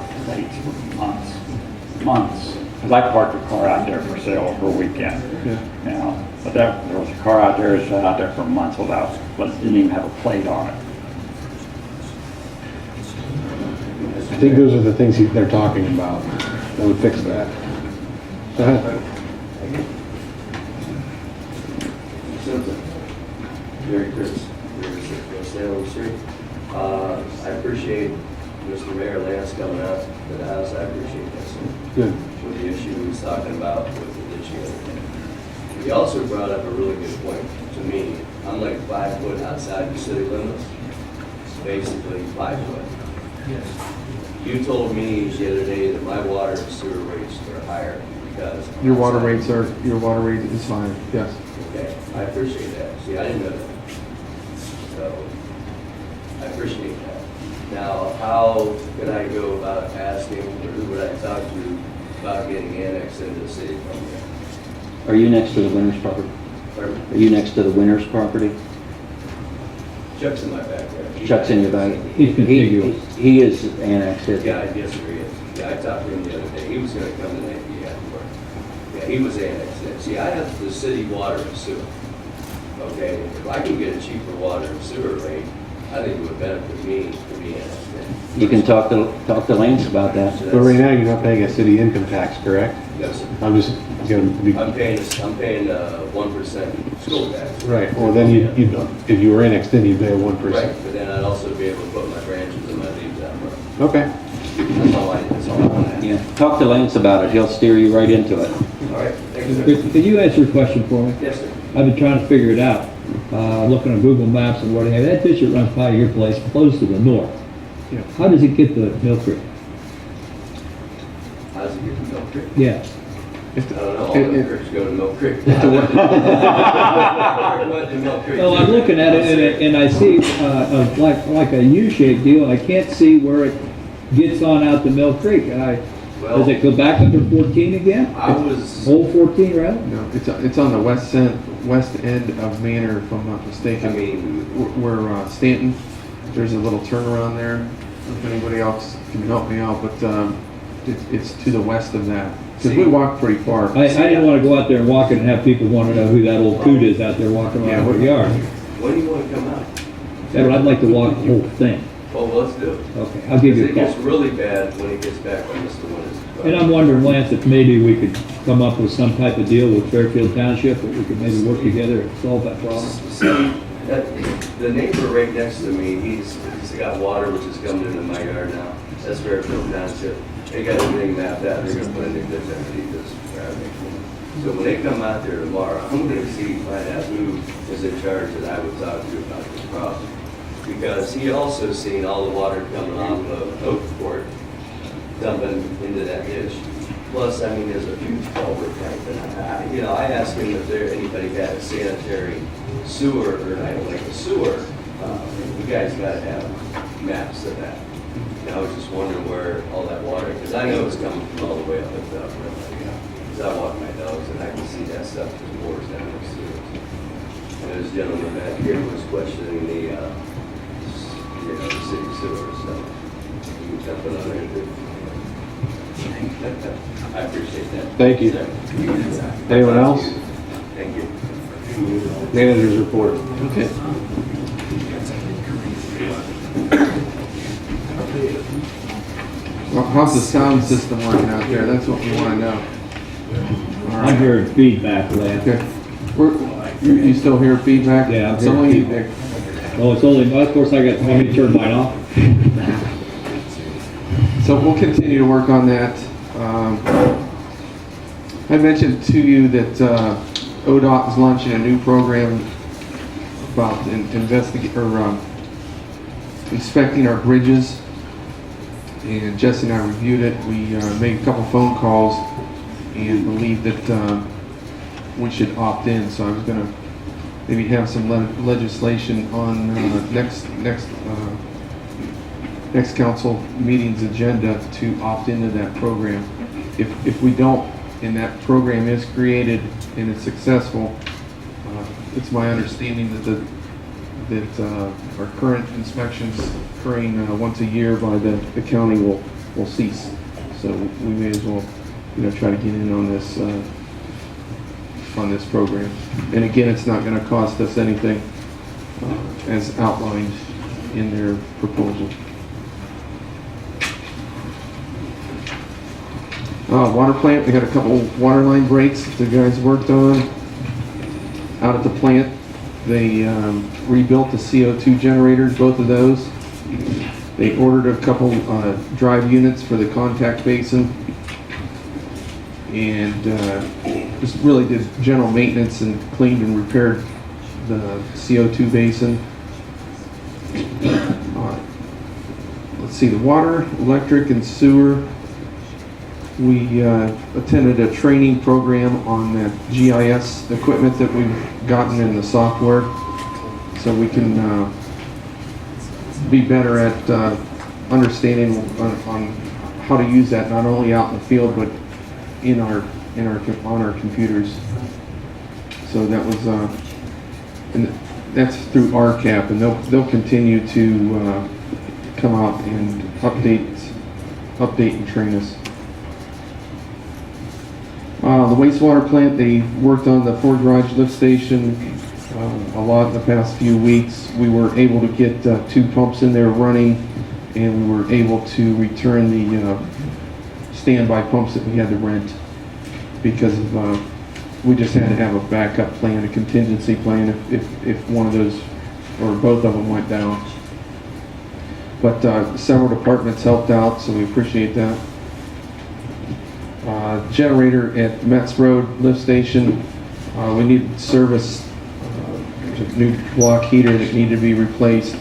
for months. because I parked a car out there for sale over a weekend. Yeah. You know, but there was a car out there that sat out there for months didn't even have a plate on it. I think those are the things they're talking about that would fix that. Go ahead. Jerry Chris, Salem Street. I appreciate Mr. Mayor Lance coming out to the house. I appreciate that, sir. Good. With the issue he was talking about with the ditching. He also brought up a really good point to me. I'm like 5 foot outside the city limits, basically 5 foot. Yes. You told me the other day that my water and sewer rates are higher because. Your water rate is fine, yes. Okay, I appreciate that. See, I didn't know that. So, I appreciate that. Now, how could I go about asking, or who would I talk to about getting annexed into the city from there? Are you next to the winner's property? Pardon? Are you next to the winner's property? Chuck's in my backyard. Chuck's in your back. He's contiguous. He is annexed. Yeah, I disagree. Yeah, I talked to him the other day. He was gonna come tonight, he had to work. Yeah, he was annexed in. See, I have the city water and sewer. Okay, if I can get a cheaper water and sewer rate, I think it would benefit me to be annexed in. You can talk to Lance about that. But right now, you're not paying a city income tax, correct? No, sir. I'm just gonna be. I'm paying 1% school tax. Right, well then you'd, if you were annexed in, you'd pay 1%. Right, but then I'd also be able to put my branches and my leaves out front. Okay. That's all I want to ask. Yeah, talk to Lance about it. He'll steer you right into it. All right, thank you, sir. Could you answer a question for me? Yes, sir. I've been trying to figure it out, looking on Google Maps and what have you. That ditch that runs by your place flows to the north. Yeah. How does it get to Mill Creek? How does it get to Mill Creek? Yeah. I don't know, all the creeks go to Mill Creek. Well, I'm looking at it and I see like a U-shaped deal. I can't see where it gets on out to Mill Creek. Does it go back under 14 again? Old 14, right? No, it's on the west end of Manor, if I'm not mistaken. I mean, where Stanton, there's a little turnaround there. If anybody else can help me out, but it's to the west of that. Because we walk pretty far. I didn't want to go out there and walk it and have people want to know who that old coot is out there walking around our yard. when do you want to come out? Yeah, but I'd like to walk the whole thing. Well, let's do it. Okay, I'll give you a It gets call. really bad when it gets back on Mr. Winters. And I'm wondering, Lance, if maybe we could come up with some type of deal with Fairfield Township, that we could maybe work together and solve that problem. See, the neighbor right next to me, he's got water which is coming into my yard now. That's Fairfield Township. They got everything mapped out. They're gonna put a new ditch underneath this driveway. So when they come out there tomorrow, I'm gonna find out who is in charge that I would talk to about this problem. Because he also seen all the water coming off of Oak Court, dumping into that ditch. Plus, I mean, there's a huge culvert pipe, and I asked him if anybody had a sanitary sewer, or like a sewer. You guys gotta have maps of that. And I was just wondering where all that water, because I know it's coming from all the way up and down. Because I walk my dogs and I can see that stuff just pours down the sewers. And this gentleman back here was questioning the city sewer, so you can jump in on there too. I appreciate that. Thank you. Anyone else? Thank you. Manager's report. Okay. Well, how's the sound system working out there? That's what we want to know. I'm hearing feedback, Lance. Okay. You still hear feedback? Yeah, I'm It's hearing only feedback. Oh, it's only, of course, I got, let me turn mine off. So we'll continue to work on that. I mentioned to you that ODOT is launching a new program about inspecting our bridges. And Jesse and I reviewed it. We made a couple phone calls and believe that we should opt in. So I was going to maybe have some legislation on next council meeting's agenda to opt into that program. If we don't, and that program is created and it's successful, it's my understanding that our current inspections occurring once a year by the county will cease. So we may as well try to get in on this program. And again, it's not going to cost us anything, as outlined in their proposal. Water plant, we had a couple water line breaks that the guys worked on out at the plant. They rebuilt the CO2 generators, both of those. They ordered a couple drive units for the contact basin, and just really did general maintenance and cleaned and repaired the CO2 basin. Let's see, the water, electric, and sewer. We attended a training program on the GIS equipment that we've gotten in the software, so we can be better at understanding on how to use that, not only out in the field but on our computers. So that was and that's through RCAP, and they'll continue to come out and update and train us. The wastewater plant, they worked on the Ford Garage lift station a lot in the past few weeks. We were able to get 2 pumps in there running, and we were able to return the standby pumps that we had to rent because of, we just had to have a backup plan, a contingency plan if one of those or both of them went down. But several departments helped out, so we appreciate that. Generator at Metz Road lift station, we needed service. There's a new block heater that needed to be replaced,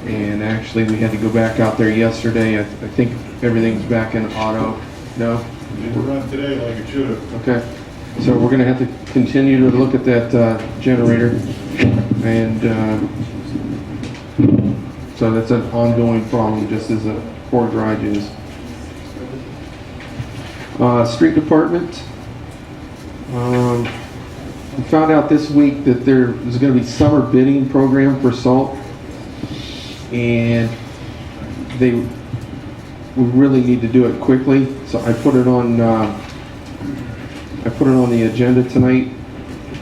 and actually we had to go back out there yesterday. I think everything's back in auto. No? It didn't run today like it should have. Okay. So we're going to have to continue to look at that generator, and so that's an ongoing problem, just as a Ford Garage is. Street department. We found out this week that there is going to be summer bidding program for salt, and we really need to do it quickly. So I put it on the agenda tonight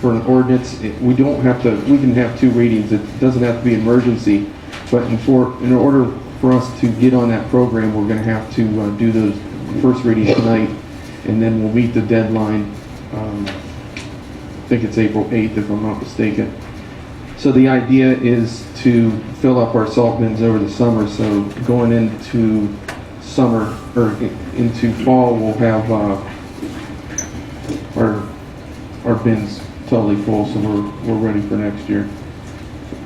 for an ordinance. We don't have to. We can have 2 readings. It doesn't have to be emergency, but in order for us to get on that program, we're going to have to do those first readings tonight, and then we'll meet the deadline. I think it's April 8th, if I'm not mistaken. So the idea is to fill up our salt bins over the summer. So going into summer or into fall, we'll have our bins totally full, so we're ready for next year.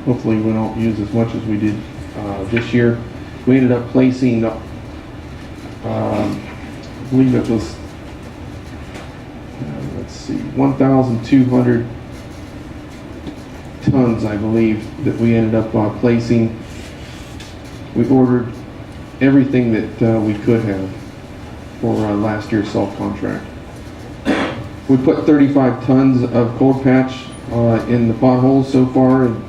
Hopefully we don't use as much as we did this year. We ended up placing, I believe it was, let's see, 1,200 tons, I believe, that we ended up placing. We ordered everything that we could have for last year's salt contract. We put 35 tons of cold patch in the potholes so far, and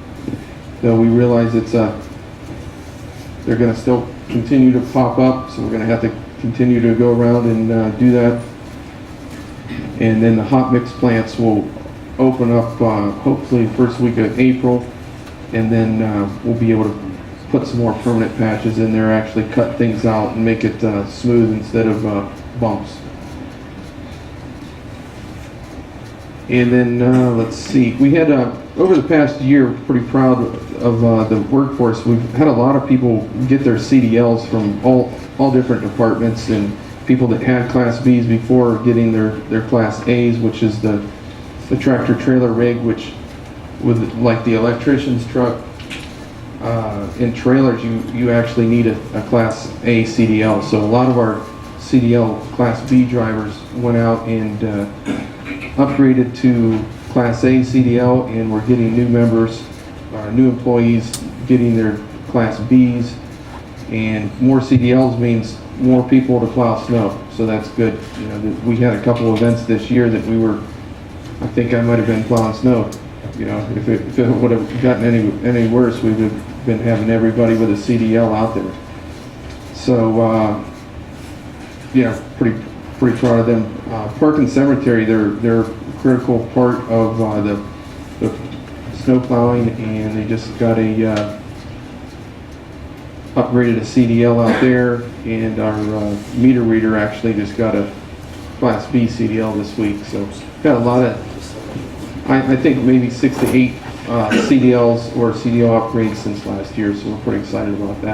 though we realize they're going to still continue to pop up, so we're going to have to continue to go around and do that. And then the hot mix plants will open up hopefully first week of April, and then we'll be able to put some more permanent patches in there, actually cut things out and make it smooth instead of bumps. And then let's see, we had over the past year, pretty proud of the workforce. We've had a lot of people get their CDLs from all different departments, and people that had Class Bs before getting their Class As, which is the tractor trailer rig, which with like the electrician's truck in trailers, you actually need a Class A CDL. So a lot of our CDL Class B drivers went out and upgraded to Class A CDL, and we're getting new members, new employees getting their Class Bs, and more CDLs means more people to plow snow, so that's good. You know, we had a couple events this year that I think I might have been plowing snow. You know, if it would have gotten any worse, we would have been having everybody with a CDL out there. So, yeah, pretty pretty proud of them. Park and Cemetery, they're a critical part of the snow plowing, and they just got upgraded a CDL out there, and our meter reader actually just got a Class B CDL this week. So got a lot of, I think maybe 6 to 8 CDLs or CDL upgrades since last year. So we're pretty excited about that.